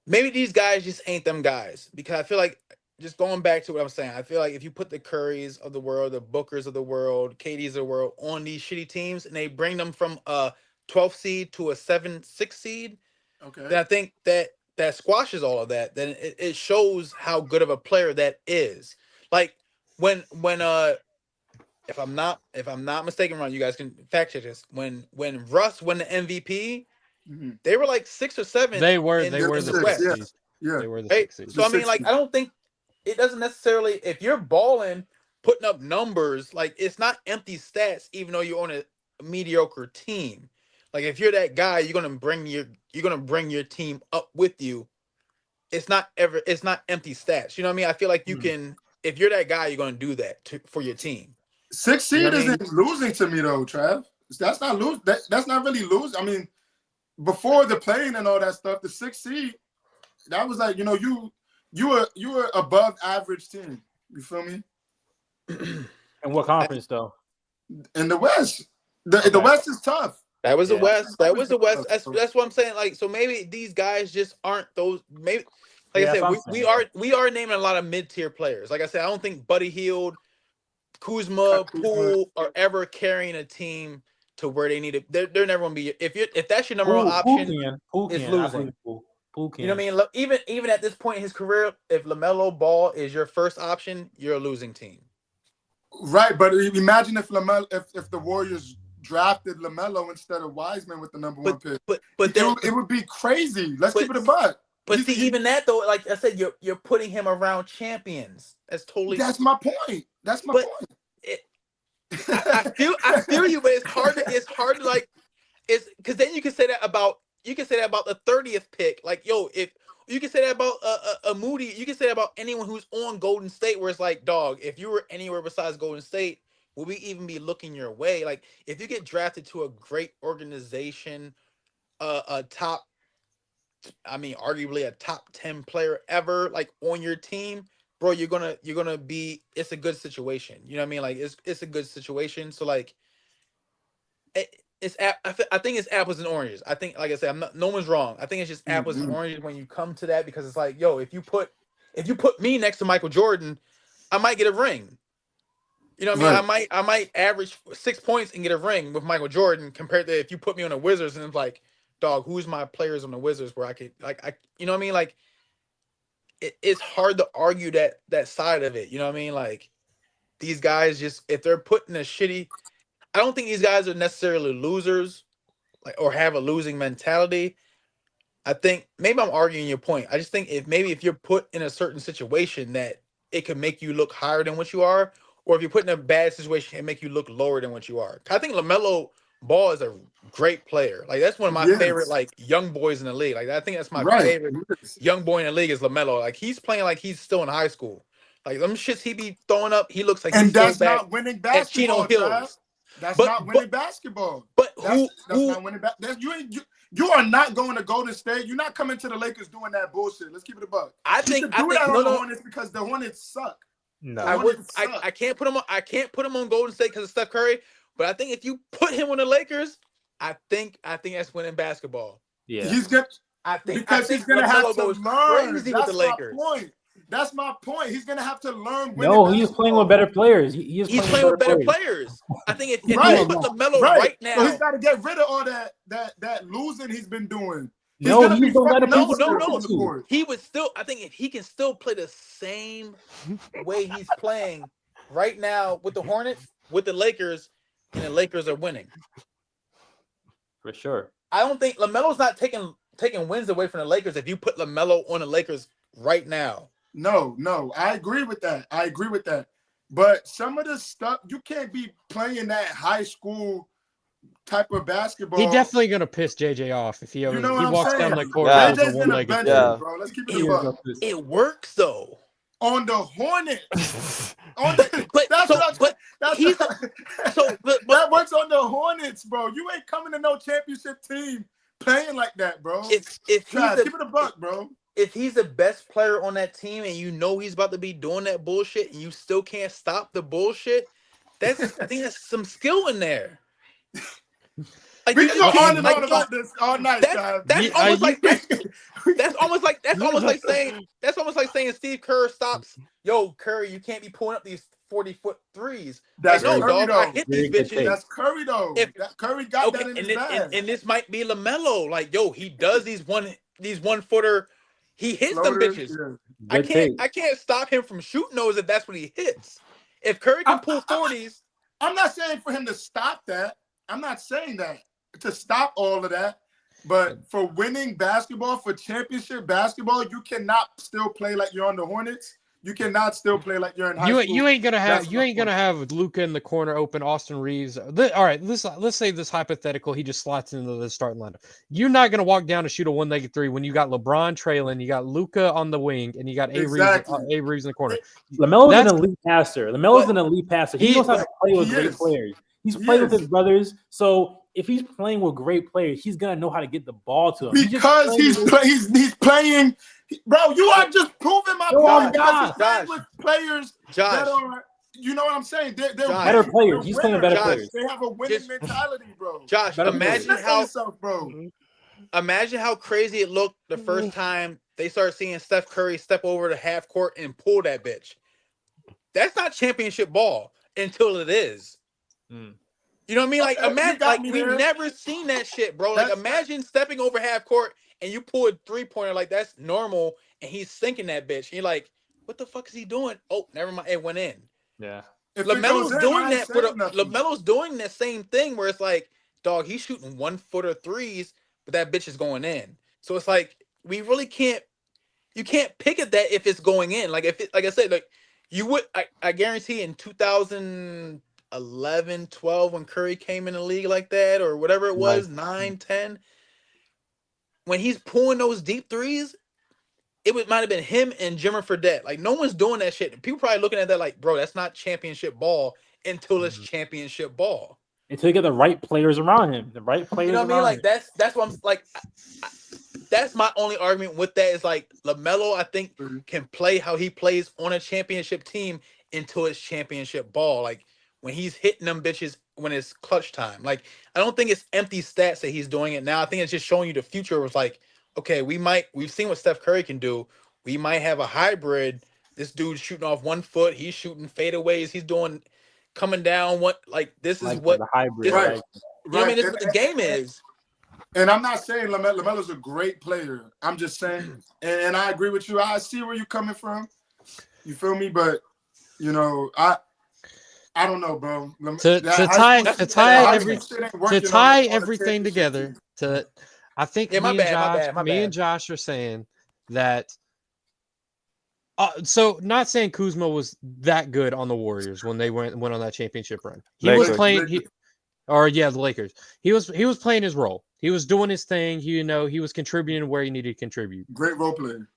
Speaker 5: maybe these guys just ain't them guys, because I feel like, just going back to what I'm saying, I feel like if you put the Currys of the world, the Bookers of the world, KDs of the world on these shitty teams, and they bring them from a 12th seed to a 7, 6 seed,
Speaker 2: Okay.
Speaker 5: then I think that squashes all of that. Then it shows how good of a player that is. Like when if I'm not mistaken, Ron, you guys can fact check this. When Russ won the MVP, they were like 6 or 7.
Speaker 6: They were the
Speaker 2: West.
Speaker 6: 6th seed.
Speaker 2: Yeah.
Speaker 6: They were the
Speaker 5: Right?
Speaker 6: 6th seed.
Speaker 5: So I mean, like, I don't think it doesn't necessarily, if you're balling, putting up numbers, like, it's not empty stats, even though you're on a mediocre team. Like, if you're that guy, you're gonna bring your team up with you. It's not empty stats. You know what I mean? I feel like you can, if you're that guy, you're gonna do that for your team.
Speaker 2: 6th seed
Speaker 5: You know what I mean?
Speaker 2: isn't losing to me though, Trav. That's not lose. That's not really lose. I mean, before the playing and all that stuff, the 6th seed, that was like, you were above average team. You feel me?
Speaker 3: And what conference though?
Speaker 2: In the West, the West is tough.
Speaker 5: That was the West. That was the West.
Speaker 2: That's
Speaker 5: That's what I'm saying. Like, so maybe these guys just aren't those. Maybe, like
Speaker 3: Yeah,
Speaker 5: I said,
Speaker 3: that's
Speaker 5: we
Speaker 3: what I'm
Speaker 5: are naming a lot of mid-tier players. Like I said, I don't think Buddy Hield, Kuzma, Poole are ever carrying a team to where they need it. They're never gonna be. If that's your number one option,
Speaker 3: Poole
Speaker 5: it's
Speaker 3: can.
Speaker 5: losing.
Speaker 3: Poole can.
Speaker 5: You know what I mean? Even at this point in his career, if LaMelo Ball is your first option, you're a losing team.
Speaker 2: Right, but imagine if if the Warriors drafted LaMelo instead of Wiseman with the number 1 pick.
Speaker 5: But
Speaker 2: it would be crazy. Let's keep it a buck.
Speaker 5: But even that though, like I said, you're putting him around champions. That's totally.
Speaker 2: That's my point. That's my point.
Speaker 5: I feel you, but it's hard to like, it's because then you can say that about the 30th pick. Like, yo, if you can say that about a Moody, you can say that about anyone who's on Golden State, where it's like, dog, if you were anywhere besides Golden State, will we even be looking your way? Like, if you get drafted to a great organization, arguably a top 10 player ever, like, on your team, bro, you're gonna be. It's a good situation. You know what I mean? Like, it's a good situation. So like, I think it's apples and oranges. I think, like I said, no one's wrong. I think it's just apples and oranges when you come to that, because it's like, yo, if you put me next to Michael Jordan, I might get a ring. You know what I mean?
Speaker 2: Right.
Speaker 5: I might average 6 points and get a ring with Michael Jordan, compared to if you put me on the Wizards and it's like, dog, who's my players on the Wizards where I could, like, you know what I mean? Like, it's hard to argue that side of it. You know what I mean? Like, these guys just, if they're put in a shitty, I don't think these guys are necessarily losers, like, or have a losing mentality. I think maybe I'm arguing your point. I just think if you're put in a certain situation that it could make you look higher than what you are, or if you're put in a bad situation and make you look lower than what you are. I think LaMelo Ball is a great player. Like, that's one of my favorite, like, young boys in the league. Like, I think that's my favorite young boy in the league is LaMelo. Like, he's playing like he's still in high school. Like, them shits he be throwing up, he looks like
Speaker 2: and
Speaker 5: he's
Speaker 2: that's
Speaker 5: back
Speaker 2: not winning basketball,
Speaker 5: at Chino Hills.
Speaker 2: That's not winning basketball.
Speaker 5: But
Speaker 2: that's not winning basketball. You are not going to Golden State. You're not coming to the Lakers doing that bullshit. Let's keep it a buck.
Speaker 5: I think the
Speaker 2: Hornets, because the Hornets suck.
Speaker 3: No,
Speaker 5: I can't put him on Golden State because of Steph Curry. But I think if you put him on the Lakers, I think that's winning basketball.
Speaker 3: Yeah,
Speaker 2: he's gonna. He's gonna have to learn. That's my point. That's my point. He's gonna have to learn.
Speaker 3: No, he's playing with better players. He's playing with better
Speaker 5: players. I think if you put LaMelo
Speaker 2: right
Speaker 5: now,
Speaker 2: so he's got to get rid of all that losing he's been doing.
Speaker 3: No.
Speaker 5: He would still. I think if he can still play the same way he's playing right now with the Hornets, with the Lakers, and the Lakers are winning.
Speaker 3: For sure.
Speaker 5: I don't think LaMelo's not taking wins away from the Lakers if you put LaMelo on the Lakers right now.
Speaker 2: No, I agree with that. But some of the stuff, you can't be playing that high school type of basketball.
Speaker 6: He definitely gonna piss JJ off if he
Speaker 2: You know what
Speaker 6: he
Speaker 2: I'm
Speaker 6: walks
Speaker 2: saying?
Speaker 6: down the court
Speaker 4: Yeah.
Speaker 6: with a
Speaker 2: JJ's gonna
Speaker 6: one-legged
Speaker 2: bench
Speaker 6: thing.
Speaker 4: Yeah.
Speaker 2: him, bro. Let's keep it
Speaker 3: He
Speaker 2: a
Speaker 3: is
Speaker 2: buck.
Speaker 3: gonna piss.
Speaker 5: It works though.
Speaker 2: On the Hornets. On
Speaker 5: But
Speaker 2: that's
Speaker 5: so
Speaker 2: what I'm
Speaker 5: but
Speaker 2: that's
Speaker 5: he's so but
Speaker 2: that works on the Hornets, bro. You ain't coming to no championship team playing like that, bro.
Speaker 5: if
Speaker 2: Trav, keep it a buck, bro.
Speaker 5: if he's the best player on that team and you know he's about to be doing that bullshit and you still can't stop the bullshit, I think that's some skill in there. Like
Speaker 2: We
Speaker 5: you
Speaker 2: can
Speaker 5: just
Speaker 2: go on
Speaker 5: can't
Speaker 2: and
Speaker 5: like
Speaker 2: on about this all night, Trav.
Speaker 5: that's
Speaker 6: You-
Speaker 5: almost
Speaker 6: you-
Speaker 5: like that's almost like saying Steve Kerr stops. Yo, Curry, you can't be pulling up these 40-foot threes.
Speaker 2: That's
Speaker 5: Like, no,
Speaker 2: Curry,
Speaker 5: dog,
Speaker 2: though.
Speaker 5: I hit these
Speaker 3: Very good
Speaker 5: bitches.
Speaker 3: take.
Speaker 2: That's Curry though.
Speaker 5: If-
Speaker 2: That Curry got
Speaker 5: Okay,
Speaker 2: that in
Speaker 5: and
Speaker 2: his bag.
Speaker 5: this might be LaMelo. Like, yo, he does these one footer. He hits them
Speaker 2: Floaters,
Speaker 5: bitches.
Speaker 2: yeah.
Speaker 3: Good take.
Speaker 5: I can't stop him from shooting those if that's what he hits. If Curry can pull 40s,
Speaker 2: I'm not saying for him to stop that. I'm not saying that to stop all of that. But for winning basketball, for championship basketball, you cannot still play like you're on the Hornets. You cannot still play like you're in high school.
Speaker 6: You ain't gonna have
Speaker 2: basketball.
Speaker 6: have Luka in the corner open, Austin Reeves. All right, let's say this hypothetical, he just slots into the starting lineup. You're not gonna walk down and shoot a one-legged three when you got LeBron trailing, you got Luka on the wing, and you got
Speaker 2: Exactly.
Speaker 6: A Reeves in the corner.
Speaker 3: LaMelo's
Speaker 6: That's-
Speaker 3: an elite passer. LaMelo's an elite passer. He knows how to play with
Speaker 2: he
Speaker 3: great
Speaker 2: is.
Speaker 3: players. He's
Speaker 2: He
Speaker 3: played with
Speaker 2: is.
Speaker 3: his brothers. So if he's playing with great players, he's gonna know how to get the ball to him.
Speaker 2: Because he's playing. Bro, you are just proving my
Speaker 3: Yo,
Speaker 2: point because he's
Speaker 5: Josh,
Speaker 2: playing with players that
Speaker 5: Josh,
Speaker 2: are, you know what I'm saying? They're
Speaker 5: Josh,
Speaker 3: better
Speaker 2: winning.
Speaker 3: players.
Speaker 2: They're
Speaker 3: He's playing with
Speaker 2: winners.
Speaker 3: better
Speaker 5: Josh,
Speaker 3: players.
Speaker 2: They have a winning
Speaker 5: Just-
Speaker 2: mentality, bro.
Speaker 5: Josh,
Speaker 3: Better
Speaker 5: imagine
Speaker 3: players.
Speaker 5: how
Speaker 2: yourself, bro.
Speaker 5: imagine how crazy it looked the first time they started seeing Steph Curry step over the half court and pull that bitch. That's not championship ball until it is. You know what I mean? Like,
Speaker 2: Okay, you
Speaker 5: imagine,
Speaker 2: got
Speaker 5: like
Speaker 2: me
Speaker 5: we've
Speaker 2: there.
Speaker 5: never seen that shit, bro. Like,
Speaker 2: That's-
Speaker 5: imagine stepping over half court and you pull a 3-pointer like that's normal, and he's sinking that bitch. And you're like, what the fuck is he doing? Oh, never mind, it went in.
Speaker 3: Yeah.
Speaker 2: If it goes
Speaker 5: LaMelo's
Speaker 2: in,
Speaker 5: doing
Speaker 2: I ain't
Speaker 5: that for
Speaker 2: saying nothing.
Speaker 5: LaMelo's doing that same thing where it's like, dog, he's shooting 1-footer threes, but that bitch is going in. So it's like we really can't. You can't pick at that if it's going in. Like if it, like I said, like you would. I guarantee in 2011, 12, when Curry came in the league like that, or whatever it was, 9, 10, when he's pulling those deep threes, might have been him and Jimmer Fredette. Like no one's doing that shit. People probably looking at that like, bro, that's not championship ball until it's championship ball.
Speaker 3: Until you get the right players around him. The right players
Speaker 5: You know what I mean?
Speaker 3: around
Speaker 5: Like
Speaker 3: him.
Speaker 5: that's what I'm like. That's my only argument with that is like LaMelo, I think, can play how he plays on a championship team until it's championship ball. Like when he's hitting them bitches when it's clutch time. Like I don't think it's empty stats that he's doing it now. I think it's just showing you the future. It was like, okay, we've seen what Steph Curry can do. We might have a hybrid. This dude's shooting off 1 foot. He's shooting fadeaways. He's doing coming down. This is what
Speaker 3: the hybrid.
Speaker 2: Right.
Speaker 3: Like,
Speaker 5: you know what I mean? This is what the game is.
Speaker 2: And I'm not saying LaMelo's a great player. I'm just saying, and I agree with you. I see where you're coming from. You feel me? But you know, I don't know, bro.
Speaker 6: To tie everything together. I think
Speaker 5: Yeah, my bad.
Speaker 6: and Josh are saying that. So not saying Kuzma was that good on the Warriors when they went on that championship run. He was playing. The Lakers. He was playing his role. He was doing his thing. He was contributing where he needed to contribute.
Speaker 2: Great role player.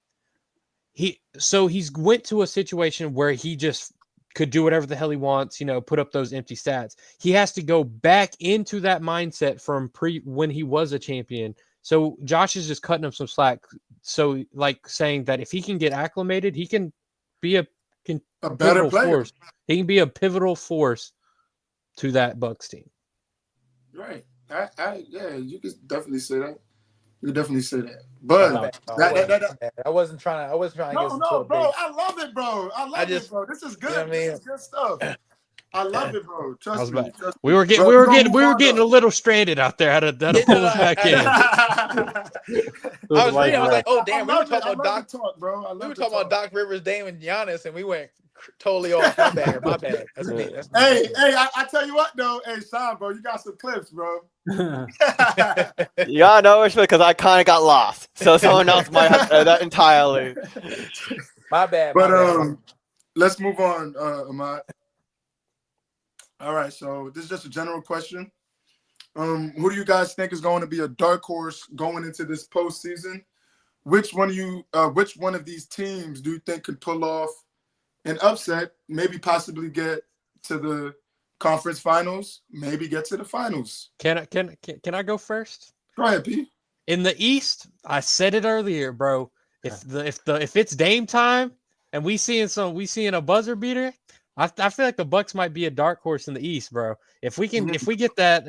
Speaker 6: He's went to a situation where he just could do whatever the hell he wants. Put up those empty stats. He has to go back into that mindset from when he was a champion. So Josh is just cutting him some slack. So like saying that if he can get acclimated, he can be a
Speaker 2: better player.
Speaker 6: Force. He can be a pivotal force to that Bucks team.
Speaker 2: Right. Yeah, you could definitely say that. You could definitely say that. But
Speaker 5: I wasn't trying to.
Speaker 2: No, bro. I love it, bro. I love it, bro. This is good.
Speaker 5: You know what I mean?
Speaker 2: This is good stuff. I love it, bro. Trust me.
Speaker 6: We were getting a little stranded out there. How to pull us back in.
Speaker 5: I was reading. I was like, oh damn, we were talking about Doc.
Speaker 2: Bro.
Speaker 5: We were talking about Doc Rivers, Dame, and Giannis, and we went totally off. My bad. That's me.
Speaker 2: Hey, I tell you what though, hey Sean, bro, you got some clips, bro.
Speaker 4: Yeah, no respect because I kind of got lost, so someone else might have that entirely.
Speaker 5: My bad.
Speaker 2: But let's move on, Ahmad. All right, so this is just a general question. Who do you guys think is going to be a dark horse going into this postseason? Which one of these teams do you think could pull off an upset? Maybe possibly get to the conference finals. Maybe get to the finals.
Speaker 6: Can I go first?
Speaker 2: Go ahead, P.
Speaker 6: In the East, I said it earlier, bro. If it's Dame time and we seeing a buzzer beater, I feel like the Bucks might be a dark horse in the East, bro. If we get a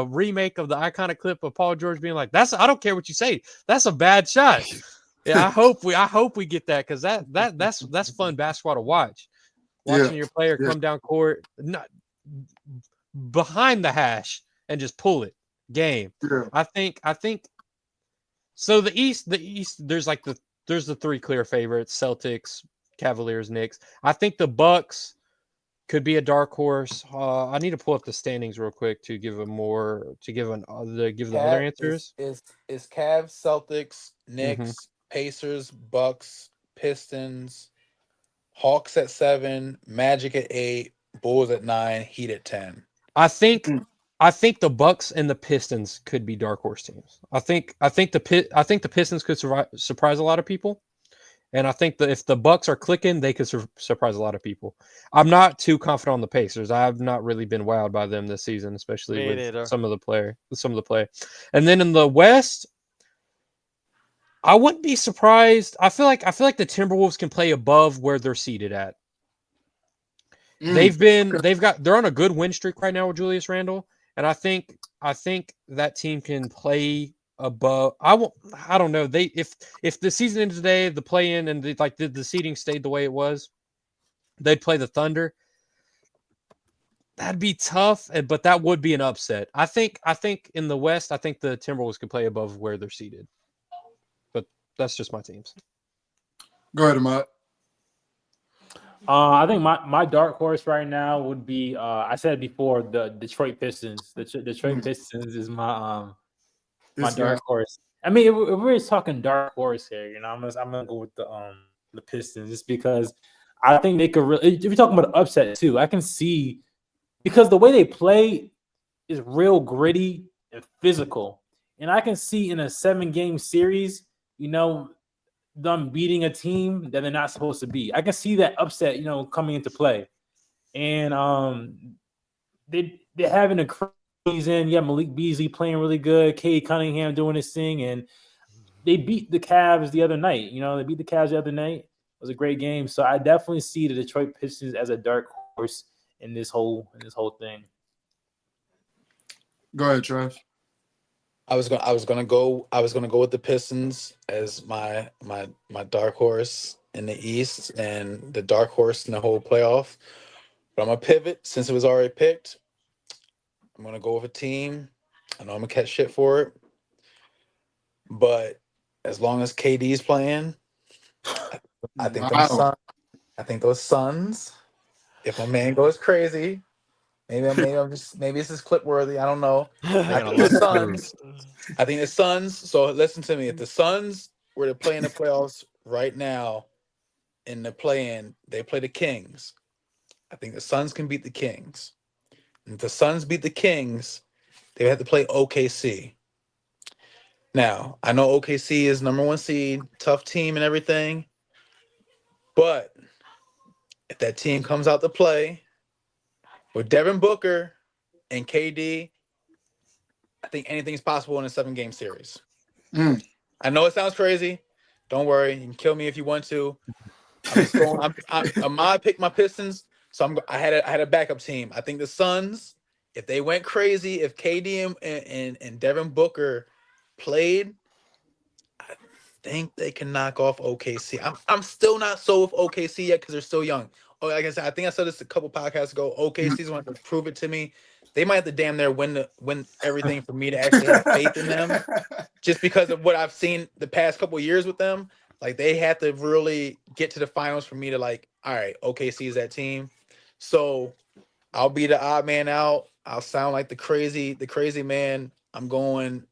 Speaker 6: remake of the iconic clip of Paul George being like, I don't care what you say, that's a bad shot. Yeah, I hope we get that, because that's fun basketball to watch. Watching your player come down court, not behind the hash, and just pull it. Game.
Speaker 2: Yeah.
Speaker 6: I think so. The East, there's the three clear favorites: Celtics, Cavaliers, Knicks. I think the Bucks could be a dark horse. I need to pull up the standings real quick to give the other answers.
Speaker 5: Is Cavs, Celtics, Knicks, Pacers, Bucks, Pistons, Hawks at 7, Magic at 8, Bulls at 9, Heat at 10.
Speaker 6: I think the Bucks and the Pistons could be dark horse teams. I think the Pistons could surprise a lot of people, and I think that if the Bucks are clicking, they could surprise a lot of people. I'm not too confident on the Pacers. I have not really been wowed by them this season, especially with some of the play. And then in the West, I wouldn't be surprised. I feel like the Timberwolves can play above where they're seated at. They're on a good win streak right now with Julius Randle, and I think that team can play above. I don't know. If the season ended today, the play-in and the seeding stayed the way it was, they'd play the Thunder. That'd be tough, but that would be an upset. I think in the West, I think the Timberwolves could play above where they're seated. But that's just my teams.
Speaker 2: Go ahead, Ahmad.
Speaker 3: I think my dark horse right now would be I said it before, the Detroit Pistons. The Detroit Pistons is my dark horse. I mean, if we're talking dark horse here, I'm gonna go with the Pistons, just because I think they could really. If you're talking about upset too, I can see, because the way they play is real gritty and physical, and I can see in a 7-game series, them beating a team that they're not supposed to be. I can see that upset, coming into play. And they're having a crazy in. Yeah, Malik Beasley playing really good, Cade Cunningham doing his thing, and they beat the Cavs the other night. They beat the Cavs the other night. It was a great game. So I definitely see the Detroit Pistons as a dark horse in this whole thing.
Speaker 2: Go ahead, Trav.
Speaker 5: I was gonna go with the Pistons as my dark horse in the East and the dark horse in the whole playoff. But I'm gonna pivot since it was already picked. I'm gonna go with a team. I know I'm gonna catch shit for it, but as long as KD's playing, I think those Suns. If my man goes crazy. Maybe it's just clip worthy. I don't know. I think the Suns. So listen to me. If the Suns were to play in the playoffs right now, in the play-in, they play the Kings. I think the Suns can beat the Kings. And if the Suns beat the Kings, they have to play OKC. Now, I know OKC is number 1 seed, tough team and everything. But if that team comes out to play with Devin Booker and KD, I think anything's possible in a 7-game series. I know it sounds crazy. Don't worry. You can kill me if you want to. Ahmad picked my Pistons, so I had a backup team. I think the Suns, if they went crazy, if KD and Devin Booker played, I think they can knock off OKC. I'm still not sold with OKC yet because they're still young. Oh, like I said, I think I said this a couple podcasts ago. OKC's want to prove it to me. They might have to damn near win everything for me to actually have faith in them. Just because of what I've seen the past couple of years with them, like they have to really get to the finals for me to all right, OKC is that team. So I'll be the odd man out. I'll sound like the crazy man. I'm going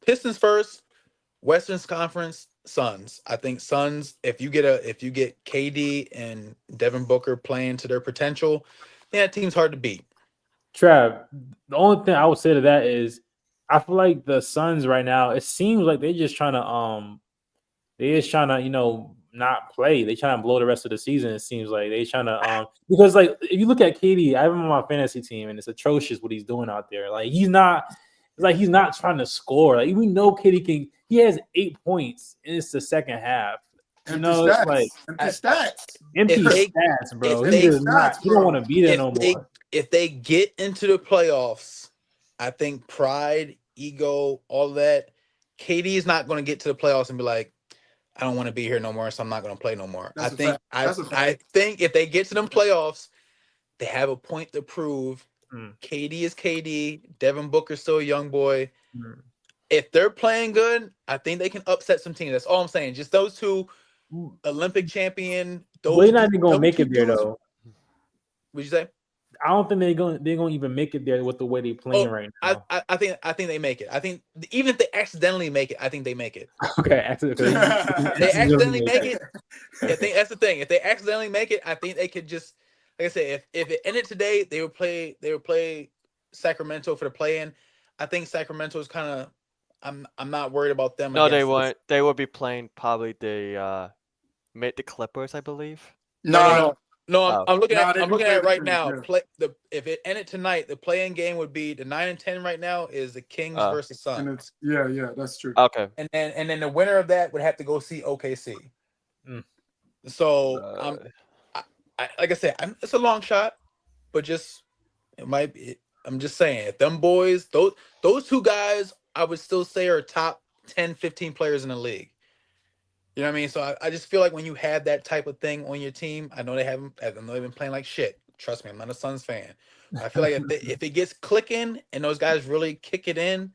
Speaker 5: Pistons first, Western Conference. Suns. I think Suns, if you get KD and Devin Booker playing to their potential, that team's hard to beat.
Speaker 3: Trav, the only thing I would say to that is I feel like the Suns right now, it seems like they're just trying to, not play. They trying to blow the rest of the season. It seems like they trying to because like if you look at KD, I have him on my fantasy team and it's atrocious what he's doing out there. Like he's not trying to score. Like we know he has 8 points and it's the second half.
Speaker 2: Empty
Speaker 3: It's
Speaker 2: stats.
Speaker 3: like
Speaker 2: Empty stats.
Speaker 3: empty
Speaker 5: If they-
Speaker 3: stats, bro.
Speaker 5: if
Speaker 3: He
Speaker 5: they-
Speaker 3: does not. He don't want to be there no more.
Speaker 5: if they get into the playoffs, I think pride, ego, all that, KD is not going to get to the playoffs and be like, I don't want to be here no more, so I'm not going to play no more.
Speaker 2: That's a fact. That's a fact.
Speaker 5: I think if they get to them playoffs, they have a point to prove.
Speaker 3: Mm.
Speaker 5: KD is KD. Devin Booker's still a young boy.
Speaker 3: Mm.
Speaker 5: If they're playing good, I think they can upset some teams. That's all I'm saying. Just those two, Olympic champion.
Speaker 3: They're not even gonna make it there though.
Speaker 5: What'd you say?
Speaker 3: I don't think they're gonna even make it there with the way they're playing right now.
Speaker 5: I think they make it. I think even if they accidentally make it, I think they make it.
Speaker 3: Okay,
Speaker 5: They accidentally make it. I think that's the thing. If they accidentally make it, I think they could just, like I said, if it ended today, they would play Sacramento for the play-in. I think Sacramento is kind of. I'm not worried about them.
Speaker 4: No, they won't. They will be playing probably the Clippers, I believe.
Speaker 5: No.
Speaker 4: Oh.
Speaker 5: I'm looking at
Speaker 2: they
Speaker 5: I'm
Speaker 2: do
Speaker 5: looking
Speaker 2: play
Speaker 5: at it
Speaker 2: the
Speaker 5: right
Speaker 2: Kings,
Speaker 5: now.
Speaker 2: yeah.
Speaker 5: If it ended tonight, the play-in game would be the 9 and 10 right now is the Kings versus Suns.
Speaker 2: And it's yeah, that's true.
Speaker 4: Okay.
Speaker 5: And then the winner of that would have to go see OKC.
Speaker 3: Mm.
Speaker 5: So like I said, it's a long shot, but it might be. I'm just saying, if them boys, those two guys, I would still say are top 10, 15 players in the league. You know what I mean? So I just feel like when you have that type of thing on your team, I know they've been playing like shit. Trust me, I'm not a Suns fan. I feel like if it gets clicking and those guys really kick it in,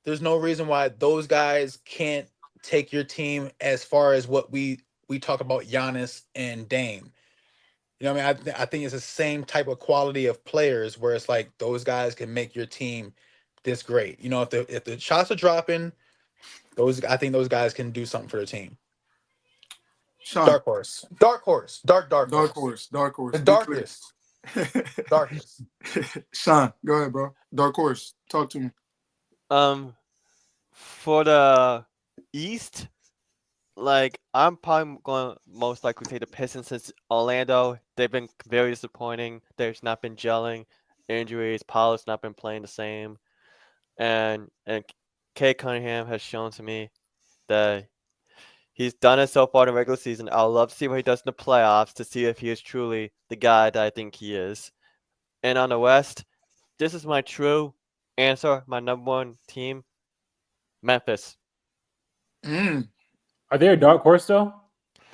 Speaker 5: there's no reason why those guys can't take your team as far as what we talk about Giannis and Dame. You know what I mean? I think it's the same type of quality of players where it's like those guys can make your team this great. You know, if the shots are dropping, I think those guys can do something for their team.
Speaker 2: Sean.
Speaker 5: Dark horse. The darkest. Darkest.
Speaker 2: Sean, go ahead, bro. Dark horse. Talk to me.
Speaker 4: For the East, like I'm probably going to most likely take the Pistons since Orlando. They've been very disappointing. They've not been gelling. Injuries. Paolo's not been playing the same. And Kate Cunningham has shown to me that he's done it so far in the regular season. I'll love to see what he does in the playoffs to see if he is truly the guy that I think he is. And on the West, this is my true answer. My number one team, Memphis.
Speaker 3: Are they a dark horse though?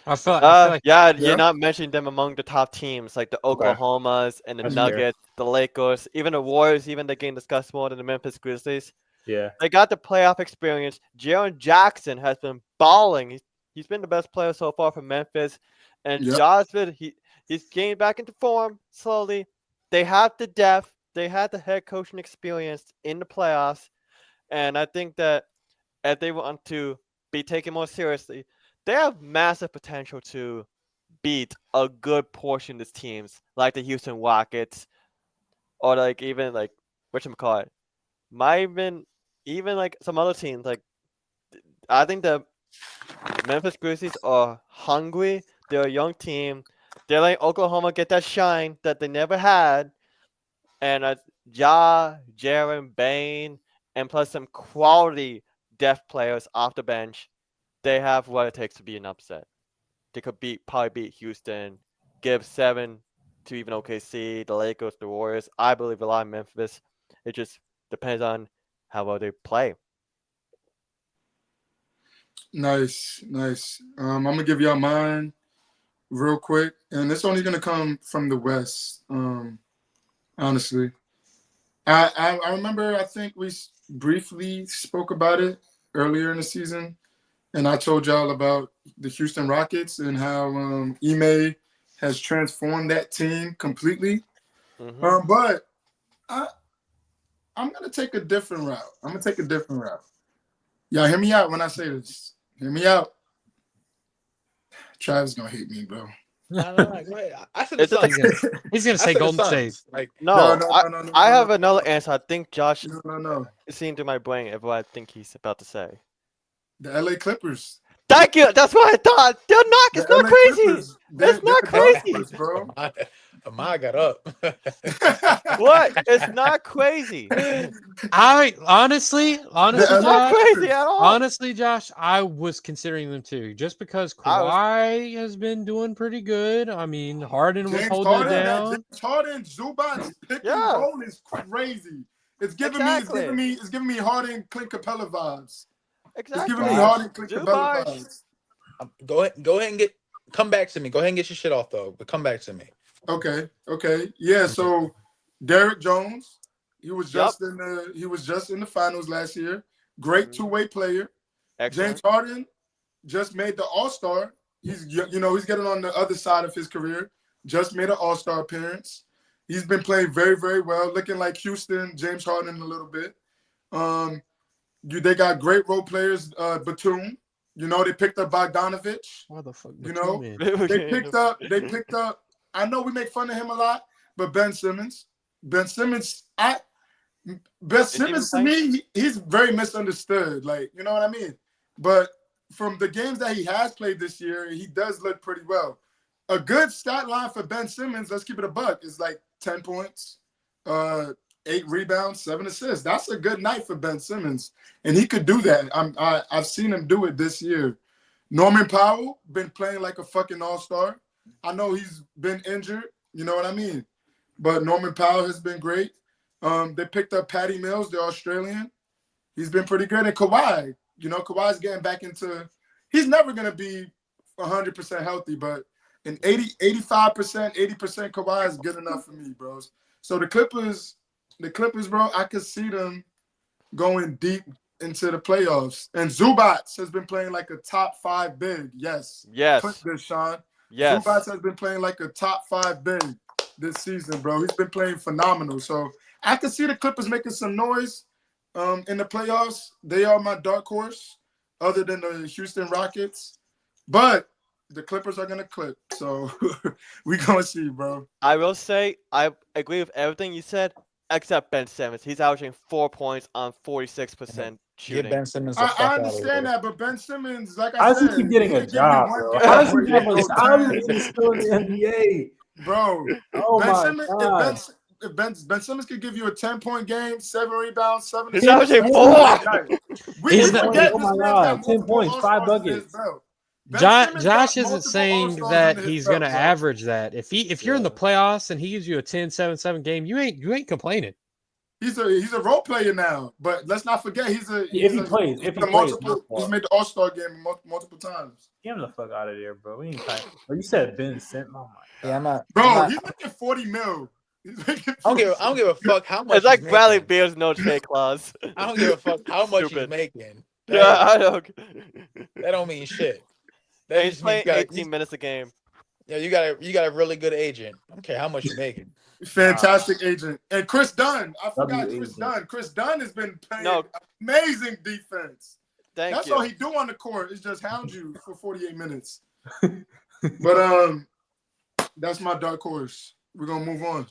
Speaker 6: I feel like
Speaker 4: You're not mentioning them among the top teams like the Oklahomas and the
Speaker 3: That's
Speaker 4: Nuggets, the Lakers, even the Warriors, even the game discussed more than the Memphis Grizzlies.
Speaker 3: Yeah.
Speaker 4: They got the playoff experience. Jaren Jackson has been balling. He's been the best player so far for Memphis. And Jasmine, he's getting back into form slowly. They have the depth. They had the head coaching experience in the playoffs. And I think that if they want to be taken more seriously, they have massive potential to beat a good portion of these teams, like the Houston Rockets, or like even like whatchamacallit, might even like some other teams. Like I think the Memphis Grizzlies are hungry. They're a young team. They're like Oklahoma, get that shine that they never had. And Jaren, Bane, and plus some quality depth players off the bench, they have what it takes to be an upset. They could probably beat Houston, give 7 to even OKC, the Lakers, the Warriors. I believe a lot in Memphis. It just depends on how well they play.
Speaker 2: Nice. I'm gonna give y'all mine real quick, and it's only gonna come from the West. Honestly, I remember. I think we briefly spoke about it earlier in the season, and I told y'all about the Houston Rockets and how Ime has transformed that team completely.
Speaker 4: Mm-hmm.
Speaker 2: But I'm gonna take a different route. Y'all hear me out when I say this. Hear me out. Trav's gonna hate me, bro.
Speaker 5: No, go ahead. I said the
Speaker 4: Is it the-
Speaker 5: Suns.
Speaker 6: He's gonna
Speaker 5: I
Speaker 6: say
Speaker 5: said the
Speaker 6: Golden
Speaker 5: Suns.
Speaker 6: State.
Speaker 5: Like,
Speaker 4: No,
Speaker 2: No.
Speaker 4: I have another answer. I think Josh
Speaker 2: No.
Speaker 4: is seeing through my brain of what I think he's about to say.
Speaker 2: The LA Clippers.
Speaker 4: Thank you. That's what I thought. They're not.
Speaker 2: The
Speaker 4: It's not
Speaker 2: LA
Speaker 4: crazy.
Speaker 2: Clippers.
Speaker 4: It's not
Speaker 2: they're dark
Speaker 4: crazy.
Speaker 2: horse, bro.
Speaker 5: Ahmad got up.
Speaker 4: What? It's not crazy.
Speaker 6: I honestly,
Speaker 2: The
Speaker 4: It's
Speaker 2: LA
Speaker 4: not
Speaker 6: Josh,
Speaker 4: crazy at all.
Speaker 6: honestly, Josh, I was considering them too, just because
Speaker 4: I was-
Speaker 6: Kawhi has been doing pretty good. I mean, Harden was
Speaker 2: James
Speaker 6: holding
Speaker 2: Harden,
Speaker 6: it down.
Speaker 2: James Harden, Zubac's pick
Speaker 4: Yeah.
Speaker 2: and roll is crazy.
Speaker 4: Exactly.
Speaker 2: It's giving me Harden Clint Capella vibes. It's
Speaker 4: Exactly.
Speaker 2: giving me
Speaker 5: Josh.
Speaker 2: Harden Clint Capella
Speaker 4: Zubac.
Speaker 2: vibes.
Speaker 5: Go ahead and come back to me. Go ahead and get your shit off though, but come back to me.
Speaker 2: Okay. Yeah, so Derrick Jones, he was
Speaker 4: Yup.
Speaker 2: just in the finals last year. Great two-way player.
Speaker 4: Excellent.
Speaker 2: James Harden just made the All-Star. He's getting on the other side of his career. Just made an All-Star appearance. He's been playing very, very well, looking like Houston, James Harden a little bit. They got great role players, Batum. They picked up Bogdanovich.
Speaker 6: Why the fuck?
Speaker 2: You know,
Speaker 6: Batum in?
Speaker 2: They picked up. I know we make fun of him a lot, but Ben Simmons to me, he's very misunderstood. Like, you know what I mean? But from the games that he has played this year, he does look pretty well. A good stat line for Ben Simmons, let's keep it a buck, is like 10 points, 8 rebounds, 7 assists. That's a good night for Ben Simmons, and he could do that. I've seen him do it this year. Norman Powell been playing like a fucking all-star. I know he's been injured, you know what I mean? But Norman Powell has been great. They picked up Patty Mills, the Australian. He's been pretty good. And Kawhi, Kawhi's getting back into – he's never going to be 100% healthy, but an 85%, 80% Kawhi is good enough for me, bros. So the Clippers, bro, I could see them going deep into the playoffs. And Zubac has been playing like a top 5 big. Yes. Put this, Sean.
Speaker 4: Yes.
Speaker 2: Zubac has been playing like a top 5 big this season, bro. He's been playing phenomenal. So I could see the Clippers making some noise in the playoffs. They are my dark horse, other than the Houston Rockets. But the Clippers are gonna clip. So we gonna see, bro.
Speaker 4: I will say I agree with everything you said, except Ben Simmons. He's averaging 4 points on 46% shooting.
Speaker 5: Get Ben Simmons the fuck
Speaker 2: I
Speaker 5: out of
Speaker 2: understand
Speaker 5: here.
Speaker 2: that, but Ben Simmons, like
Speaker 3: How
Speaker 2: I
Speaker 3: does he
Speaker 2: said,
Speaker 3: keep getting
Speaker 2: he
Speaker 3: a
Speaker 2: could give you
Speaker 3: job,
Speaker 2: one
Speaker 3: bro?
Speaker 2: game
Speaker 3: How does
Speaker 2: where
Speaker 3: he
Speaker 2: he
Speaker 3: have a
Speaker 2: goes
Speaker 3: how is
Speaker 2: 10.
Speaker 3: he still in the NBA?
Speaker 2: Bro,
Speaker 3: Oh
Speaker 2: Ben
Speaker 3: my
Speaker 2: Simmons,
Speaker 3: god!
Speaker 2: if Ben Simmons could give you a 10-point game, 7 rebounds, 7
Speaker 4: He's
Speaker 2: assists,
Speaker 4: averaging
Speaker 2: we
Speaker 6: He's
Speaker 2: forget
Speaker 3: oh
Speaker 2: this
Speaker 3: my
Speaker 2: man's
Speaker 3: god!
Speaker 2: got
Speaker 3: 10
Speaker 2: multiple
Speaker 3: points, 5
Speaker 2: All-Stars under his
Speaker 3: buckets.
Speaker 2: belt. Ben Simmons got
Speaker 6: Josh isn't
Speaker 2: multiple
Speaker 6: saying
Speaker 2: All-Stars
Speaker 6: that
Speaker 2: under his
Speaker 6: he's
Speaker 2: belt,
Speaker 6: gonna
Speaker 2: bro.
Speaker 6: average that. If you're in the playoffs and he gives you a 10-7-7 game, you ain't complaining.
Speaker 2: He's a role player now, but let's not forget he's
Speaker 3: If he plays,
Speaker 2: he's made the All-Star game multiple times.
Speaker 3: Get him the fuck out of there, bro. We ain't time. Bro, you said Ben Simmons. Oh my god.
Speaker 5: Yeah, I'm not.
Speaker 2: Bro, he's making 40 mil. He's making
Speaker 5: I don't give a fuck how much.
Speaker 4: It's like
Speaker 5: he's
Speaker 4: Bradley
Speaker 5: making.
Speaker 4: Beal's no trade clause.
Speaker 5: I don't give a fuck how much he's
Speaker 4: Stupid.
Speaker 5: making.
Speaker 4: Yeah, I don't.
Speaker 5: That don't mean shit. That
Speaker 4: And he's
Speaker 5: just means
Speaker 4: playing 18 minutes a game.
Speaker 5: you got a really good agent. I don't care how much you're making.
Speaker 2: Fantastic agent. And Chris Dunn. I forgot
Speaker 3: W
Speaker 2: Chris
Speaker 3: agent.
Speaker 2: Dunn. Chris Dunn has been playing
Speaker 4: No.
Speaker 2: amazing defense. That's
Speaker 4: Thank
Speaker 2: all
Speaker 4: you.
Speaker 2: he do on the court is just hound you for 48 minutes. But that's my dark horse. We're gonna move on.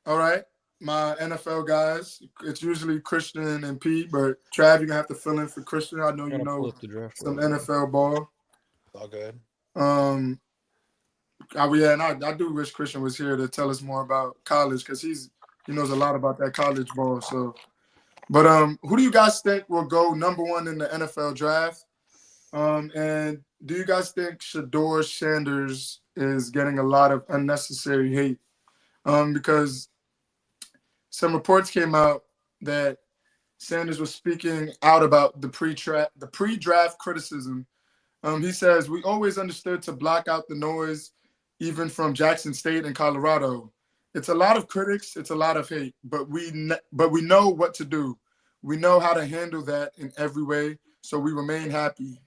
Speaker 2: All right. My NFL guys. It's usually Christian and P, but Trav, you're gonna have to fill in for Christian. I know you know some NFL ball.
Speaker 5: It's all good.
Speaker 2: And I do wish Christian was here to tell us more about college because he knows a lot about that college ball. So, but who do you guys think will go number 1 in the NFL draft? And do you guys think Shador Sanders is getting a lot of unnecessary hate? Because some reports came out that Sanders was speaking out about the pre-draft criticism. He says, "We always understood to block out the noise, even from Jackson State and Colorado. It's a lot of critics, it's a lot of hate, but we know what to do. We know how to handle that in every way, so we remain happy."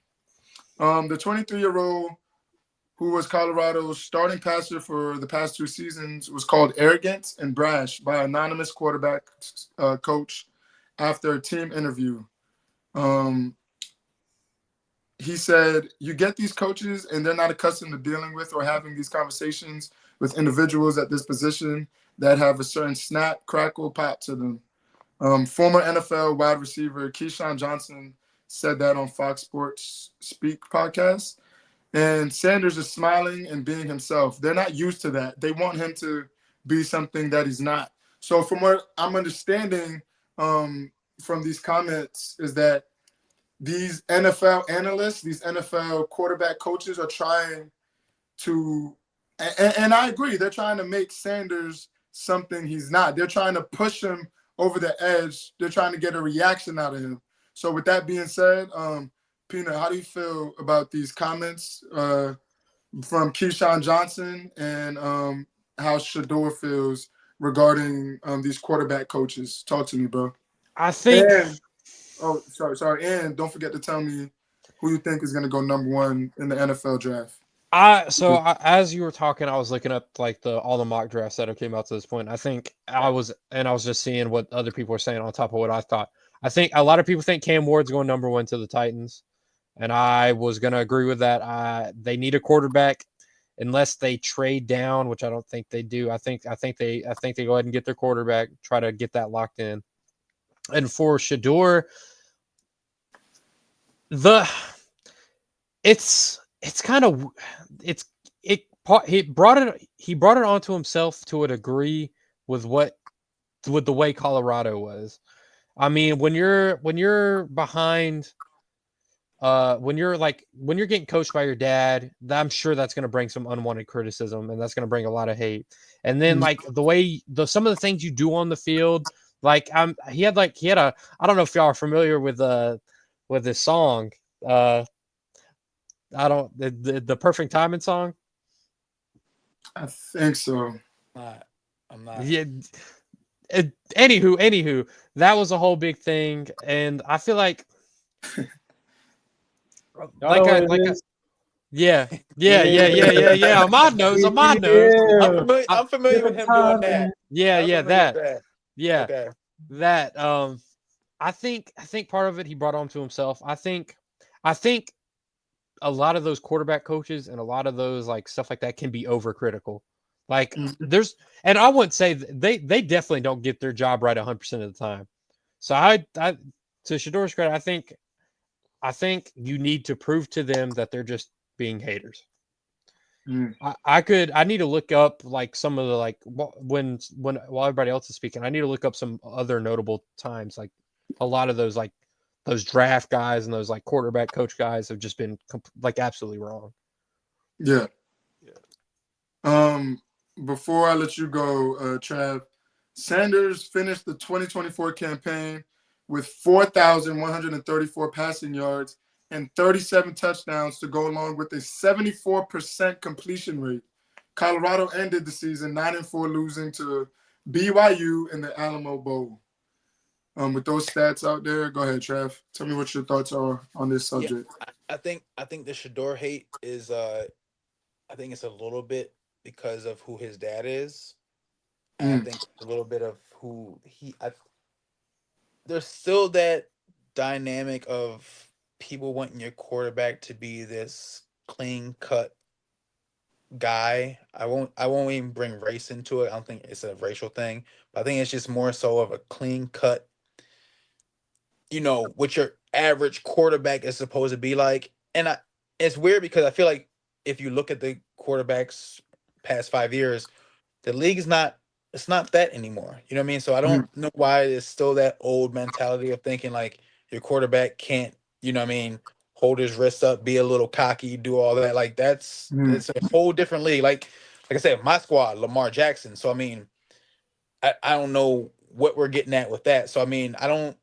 Speaker 2: The 23-year-old, who was Colorado's starting passer for the past 2 seasons, was called arrogant and brash by an anonymous quarterback coach after a team interview. he said, you get these coaches and they're not accustomed to dealing with or having these conversations with individuals at this position that have a certain snap, crackle, pop to them. Former NFL wide receiver Keyshawn Johnson said that on Fox Sports Speak podcast. And Sanders is smiling and being himself. They're not used to that. They want him to be something that he's not. So from what I'm understanding from these comments is that these NFL analysts, these NFL quarterback coaches are trying to, and I agree, they're trying to make Sanders something he's not. They're trying to push him over the edge. They're trying to get a reaction out of him. So with that being said, Peanut, how do you feel about these comments from Keyshawn Johnson and how Shador feels regarding these quarterback coaches? Talk to me, bro.
Speaker 6: I think.
Speaker 2: And, sorry. And don't forget to tell me who you think is going to go number one in the NFL draft.
Speaker 6: As you were talking, I was looking up like all the mock drafts that have came out to this point. I think I was just seeing what other people were saying on top of what I thought. I think a lot of people think Cam Ward's going number one to the Titans, and I was going to agree with that. They need a quarterback unless they trade down, which I don't think they do. I think they go ahead and get their quarterback, try to get that locked in. And for Shador, he brought it onto himself to a degree with the way Colorado was. I mean, when you're behind, when you're getting coached by your dad, I'm sure that's going to bring some unwanted criticism, and that's going to bring a lot of hate. And then like some of the things you do on the field, like he had a, I don't know if y'all are familiar with this song, the Perfect Timing song.
Speaker 2: I think so.
Speaker 5: I'm not.
Speaker 6: Yeah. Anywho, that was a whole big thing, and I feel like, yeah. Ahmad knows.
Speaker 5: I'm familiar with him doing that. Okay.
Speaker 6: That. I think part of it he brought on to himself. I think a lot of those quarterback coaches and a lot of those like stuff like that can be overcritical. Like and I wouldn't say they definitely don't get their job right 100% of the time. So I to Shador's credit, I think you need to prove to them that they're just being haters. I need to look up like some of the like when while everybody else is speaking, I need to look up some other notable times. Like a lot of those like those draft guys and those like quarterback coach guys have just been like absolutely wrong.
Speaker 2: Yeah. Before I let you go, Trav, Sanders finished the 2024 campaign with 4,134 passing yards and 37 touchdowns to go along with a 74% completion rate. Colorado ended the season 9-4, losing to BYU in the Alamo Bowl. With those stats out there, go ahead, Trav. Tell me what your thoughts are on this subject.
Speaker 5: Yeah, I think the Shador hate is I think it's a little bit because of who his dad is. And I think a little bit of who there's still that dynamic of people wanting your quarterback to be this clean cut guy. I won't even bring race into it. I don't think it's a racial thing, but I think it's just more so of a clean cut, what your average quarterback is supposed to be like. And it's weird because I feel like if you look at the quarterbacks past 5 years, the league is not that anymore. You know what I mean? So I don't know why it's still that old mentality of thinking like your quarterback can't, hold his wrists up, be a little cocky, do all that. Like it's a whole different league. Like I said, my squad, Lamar Jackson. So I mean, I don't know what we're getting at with that. So I mean, I don't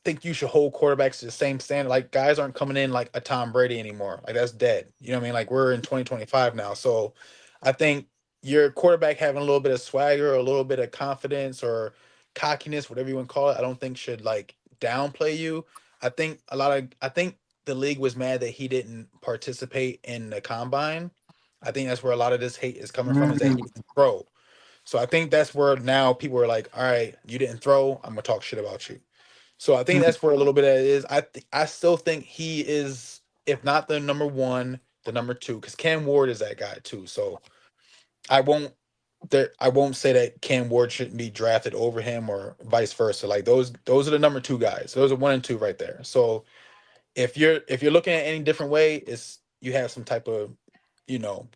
Speaker 5: think you should hold quarterbacks to the same standard. Like guys aren't coming in like a Tom Brady anymore. Like that's dead. You know what I mean? Like we're in 2025 now. So I think your quarterback having a little bit of swagger or a little bit of confidence or cockiness, whatever you want to call it, I don't think should like downplay you. I think the league was mad that he didn't participate in the combine. I think that's where a lot of this hate is coming from, is that he didn't throw. So I think that's where now people are like, all right, you didn't throw, I'm gonna talk shit about you. So I think that's where a little bit of it is. I still think he is if not the number one, the number two, because Cam Ward is that guy too. So I won't I won't say that Cam Ward shouldn't be drafted over him or vice versa. Like those are the number two guys. Those are 1 and 2 right there. So if you're looking at any different way, it's you have some type of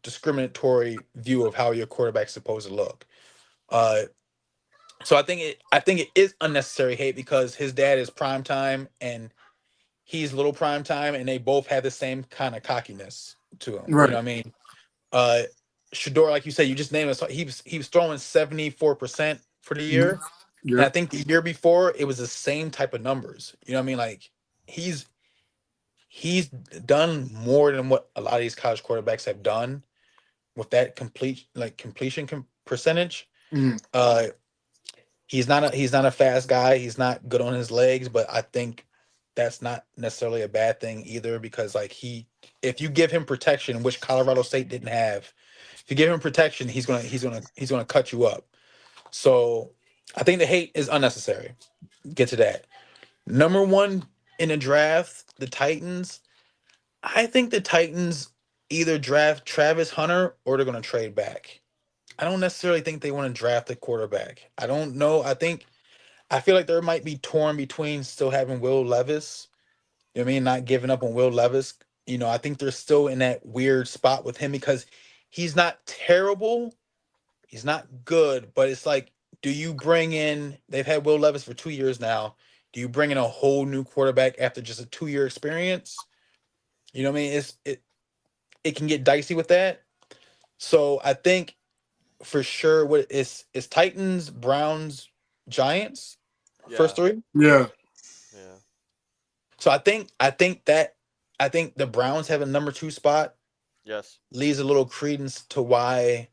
Speaker 5: discriminatory view of how your quarterback's supposed to look. Uh, so I think it is unnecessary hate because his dad is prime time and he's little prime time, and they both have the same kind of cockiness to him. You know
Speaker 2: Right.
Speaker 5: what I mean? Uh, Shador, like you said, you just named us. He was throwing 74% for the year, and I
Speaker 2: Yep.
Speaker 5: think the year before it was the same type of numbers. You know what I mean? Like he's done more than what a lot of these college quarterbacks have done with that completion percentage.
Speaker 2: Mhm.
Speaker 5: He's not a fast guy. He's not good on his legs, but I think that's not necessarily a bad thing either because if you give him protection, which Colorado State didn't have, if you give him protection, he's gonna cut you up. So I think the hate is unnecessary. Get to that. Number one in the draft, the Titans. I think the Titans either draft Travis Hunter or they're gonna trade back. I don't necessarily think they want to draft a quarterback. I don't know. I feel like there might be torn between still having Will Levis. You know what I mean? Not giving up on Will Levis. I think they're still in that weird spot with him because he's not terrible. He's not good, but it's like, do you bring in? They've had Will Levis for 2 years now. Do you bring in a whole new quarterback after just a 2-year experience? You know what I mean? It can get dicey with that. So I think for sure, what is Titans, Browns, Giants,
Speaker 4: Yeah,
Speaker 5: first three.
Speaker 2: Yeah.
Speaker 4: yeah,
Speaker 5: So I think the Browns have a number two spot.
Speaker 4: yes,
Speaker 5: Leaves a little credence to why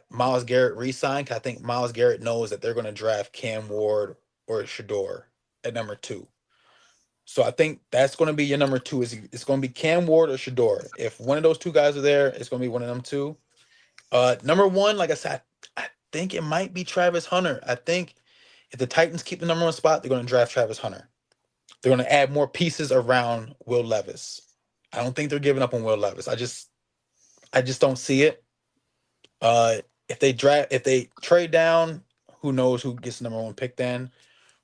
Speaker 5: Myles Garrett re-signed. 'Cause I think Myles Garrett knows that they're going to draft Cam Ward or Shador at number two. So I think that's going to be your number two. It's going to be Cam Ward or Shador. If one of those two guys are there, it's going to be one of them two. Number one, like I said, I think it might be Travis Hunter. I think if the Titans keep the number one spot, they're going to draft Travis Hunter. They're going to add more pieces around Will Levis. I don't think they're giving up on Will Levis. I just don't see it. If they trade down, who knows who gets the number one pick then?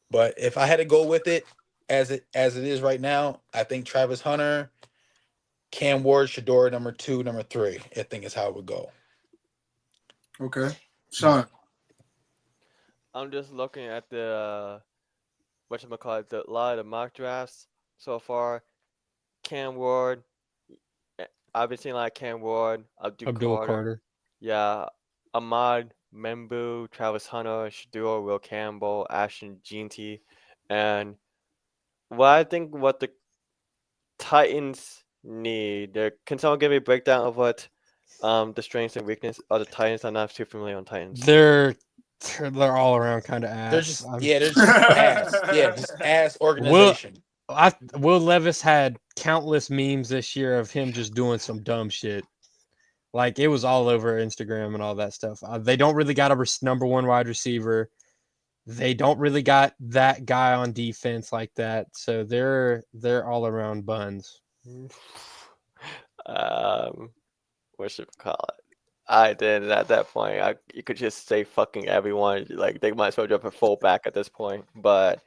Speaker 5: But if I had to go with it as it is right now, I think Travis Hunter, Cam Ward, Shador, number two, number three. I think is how it would go.
Speaker 2: Okay. Sean.
Speaker 4: I'm just looking at the whatchamacallit, a lot of the mock drafts so far. Cam Ward, I've been seeing a lot of Cam Ward, Abdul
Speaker 6: Abdul
Speaker 4: Carter,
Speaker 6: Carter.
Speaker 4: yeah, Ahmad, Membu, Travis Hunter, Shador, Will Campbell, Ashton Jeanty, and what the Titans need. Can someone give me a breakdown of what the strengths and weakness of the Titans? I'm not too familiar on Titans.
Speaker 6: They're all around kind of
Speaker 5: They're
Speaker 6: ass.
Speaker 5: just ass. Yeah, just ass
Speaker 6: Will
Speaker 5: organization.
Speaker 6: Will Levis had countless memes this year of him just doing some dumb shit. Like it was all over Instagram and all that stuff. They don't really got a number one wide receiver. They don't really got that guy on defense like that. So they're all around buns.
Speaker 4: What should we call it? I did at that point. You could just say fucking everyone. Like they might as well drop a fullback at this point. But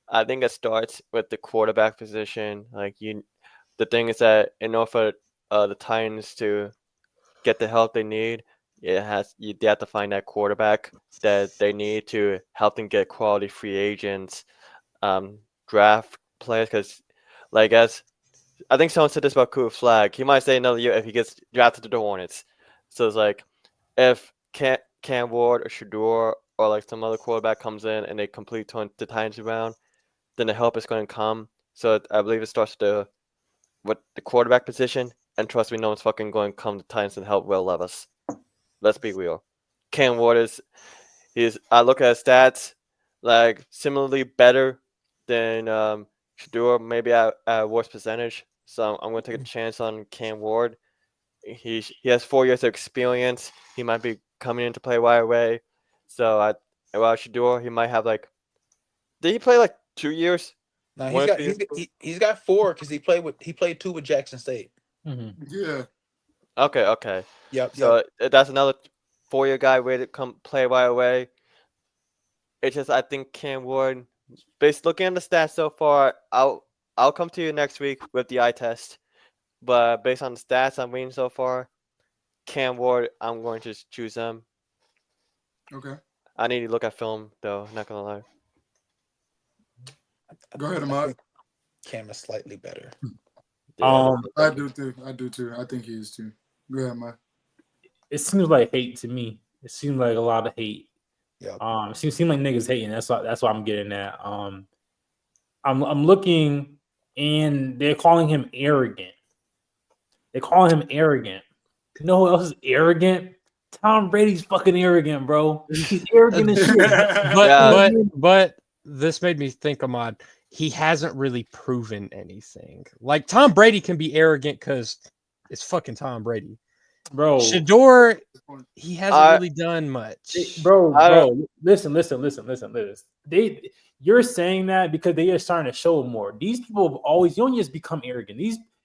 Speaker 4: I think it starts with the quarterback position. The thing is that in order for the Titans to get the help they need, they have to find that quarterback that they need to help them get quality free agents, draft players. Because, as I think someone said this about Cooper Flag, he might stay another year if he gets drafted to the Hornets. So it's like if Cam Ward or Shador or like some other quarterback comes in and they complete the Titans around, then the help is going to come. So I believe it starts with the quarterback position, and trust me, no one's fucking going to come to Titans and help Will Levis. Let's be real. Cam Ward I look at his stats, like similarly better than Shador, maybe at worst percentage. So I'm going to take a chance on Cam Ward. He has 4 years of experience. He might be coming into play right away. So Shador, he might have did he play 2 years?
Speaker 5: No,
Speaker 4: What if
Speaker 5: he's got 4 because he played 2 with Jackson State.
Speaker 3: Mhm.
Speaker 2: Yeah.
Speaker 4: Okay.
Speaker 5: Yep.
Speaker 4: So that's another 4-year guy ready to come play right away. It's just I think Cam Ward, based looking at the stats so far, I'll come to you next week with the eye test. But based on the stats I'm reading so far, Cam Ward, I'm going to choose him.
Speaker 2: Okay.
Speaker 4: I need to look at film though. Not gonna lie.
Speaker 2: Go ahead,
Speaker 5: I
Speaker 2: Ahmad.
Speaker 5: think Cam is slightly better.
Speaker 3: Um,
Speaker 2: I do too. I think he is too. Go ahead, Ahmad.
Speaker 3: it seems like hate to me. It seems like a lot of hate.
Speaker 5: Yep.
Speaker 3: It seems like niggas hating. That's what I'm getting at. I'm looking, and they're calling him arrogant. They call him arrogant. You know who else is arrogant? Tom Brady's fucking arrogant, bro. He's arrogant as shit.
Speaker 6: But this made me think, Ahmad, he hasn't really proven anything. Like Tom Brady can be arrogant because it's fucking Tom Brady.
Speaker 3: Bro,
Speaker 6: Shador, he hasn't really done much.
Speaker 3: Bro, listen. You're saying that because they are starting to show more. These people have always, you don't just become arrogant.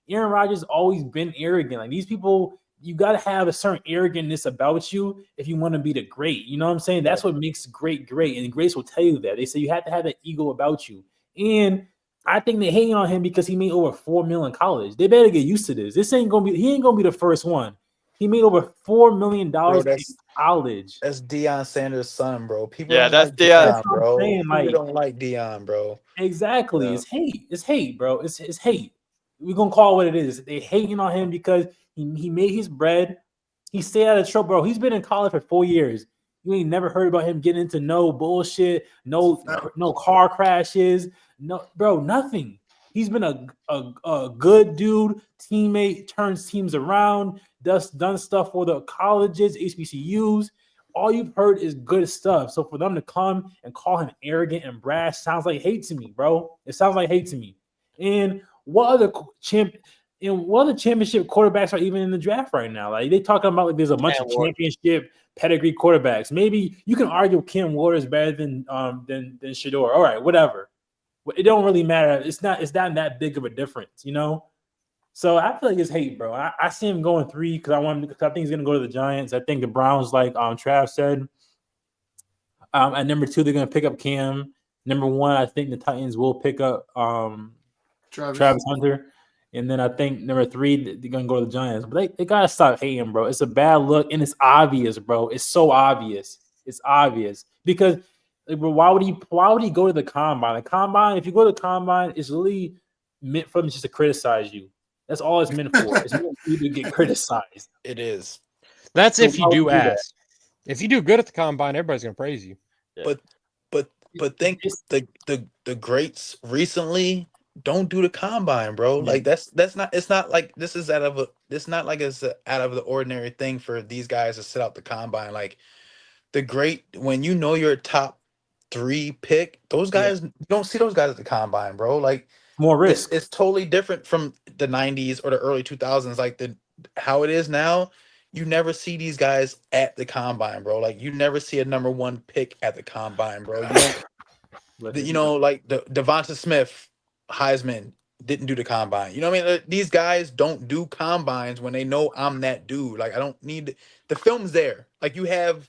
Speaker 3: Aaron Rodgers always been arrogant. Like these people, you got to have a certain arrogantness about you if you want to be the great. You know what I'm saying? That's what makes great, and greats will tell you that. They say you have to have that ego about you. And I think they hating on him because he made over $4 million in college. They better get used to this. He ain't gonna be the first one. He made over $4 million in college.
Speaker 5: That's Deion Sanders' son, bro. People
Speaker 4: Yeah,
Speaker 5: don't
Speaker 4: that's
Speaker 5: like
Speaker 4: Deion.
Speaker 5: Deion, bro.
Speaker 3: Saying,
Speaker 5: People don't like Deion, bro.
Speaker 3: Exactly.
Speaker 5: Yeah.
Speaker 3: It's hate. It's hate, bro. It's hate. We're gonna call it what it is. They hating on him because he made his bread. He stayed out of trouble, bro. He's been in college for 4 years. You ain't never heard about him getting into no bullshit, no car crashes, no, bro, nothing. He's been a good dude, teammate, turns teams around, done stuff for the colleges, HBCUs. All you've heard is good stuff. So for them to come and call him arrogant and brash sounds like hate to me, bro. It sounds like hate to me. And what other championship quarterbacks are even in the draft right now? Like they talking about like there's a bunch of championship pedigree quarterbacks. Maybe you can argue Cam Ward is better than Shador. All right, whatever. It don't really matter. It's not that big of a difference, you know. So I feel like it's hate, bro. I see him going 3 because I think he's gonna go to the Giants. I think the Browns, like Trav said. At number 2, they're gonna pick up Cam. Number 1, I think the Titans will pick up Travis Hunter. And then I think number 3, they're gonna go to the Giants. But they gotta stop hating, bro. It's a bad look, and it's obvious, bro. It's so obvious. It's obvious because why would he go to the combine? The combine, if you go to the combine, it's really meant for them just to criticize you. That's all it's meant for. It's meant for you to get criticized.
Speaker 5: It is.
Speaker 6: That's if you do ass. If you do good at the combine, everybody's gonna praise you.
Speaker 5: Yeah. But think the greats recently don't do the combine, bro.
Speaker 3: Yeah.
Speaker 5: Like that's not. It's not like this is out of a. It's not like it's out of the ordinary thing for these guys to sit out the combine. Like the great when you know you're a top 3 pick, those guys you don't see those guys at the combine, bro. Like
Speaker 3: more risk.
Speaker 5: It's totally different from the 90s or the early 2000s. Like how it is now, you never see these guys at the combine, bro. Like you never see a number 1 pick at the combine, bro. You don't. Like the Devonta Smith, Heisman didn't do the combine. You know what I mean? These guys don't do combines when they know I'm that dude. Like I don't need the film's there. Like you have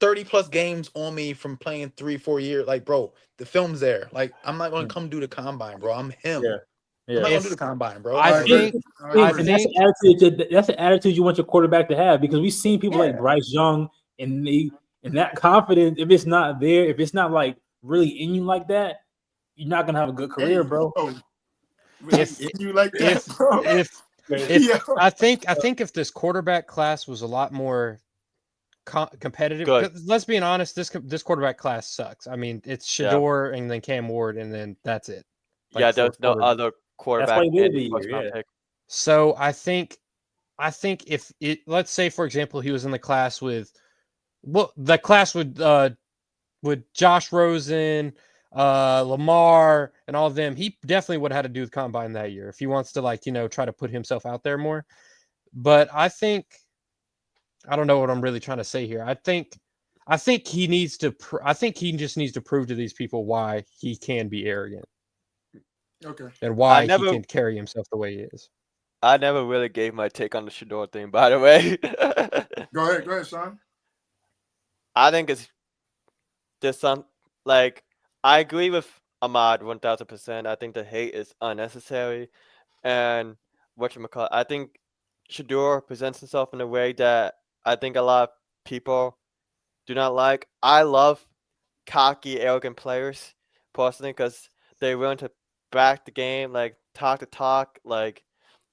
Speaker 5: 30 plus games on me from playing 3-4 years. Like, bro, the film's there. Like, I'm not gonna come do the combine, bro. I'm him.
Speaker 3: Yeah.
Speaker 5: I'm not gonna do the combine, bro.
Speaker 6: I think
Speaker 3: that's the attitude you want your quarterback to have because we've seen people like Bryce Young and that confidence. If it's not there, if it's not like really in you like that, you're not gonna have a good career, bro.
Speaker 6: If
Speaker 2: you like that, bro.
Speaker 6: I think if this quarterback class was a lot more competitive, let's be honest, this quarterback class sucks. I mean, it's Shador and then Cam Ward and then that's it.
Speaker 4: Like there's no other quarterback.
Speaker 6: So I think if it, let's say for example, he was in the class with Josh Rosen, Lamar, and all of them, he definitely would have had to do the combine that year if he wants to try to put himself out there more. But I think I don't know what I'm really trying to say here. I think he needs to. I think he just needs to prove to these people why he can be arrogant.
Speaker 2: Okay.
Speaker 6: and why he
Speaker 4: never-
Speaker 6: can carry himself the way he is.
Speaker 4: I never really gave my take on the Shador thing, by the way.
Speaker 2: Go ahead, Sean.
Speaker 4: I think it's just some like I agree with Ahmad 1000%. I think the hate is unnecessary, and whatchamacallit, I think Shador presents himself in a way that I think a lot of people do not like. I love cocky, arrogant players personally because they're willing to back the game, like talk the talk. Like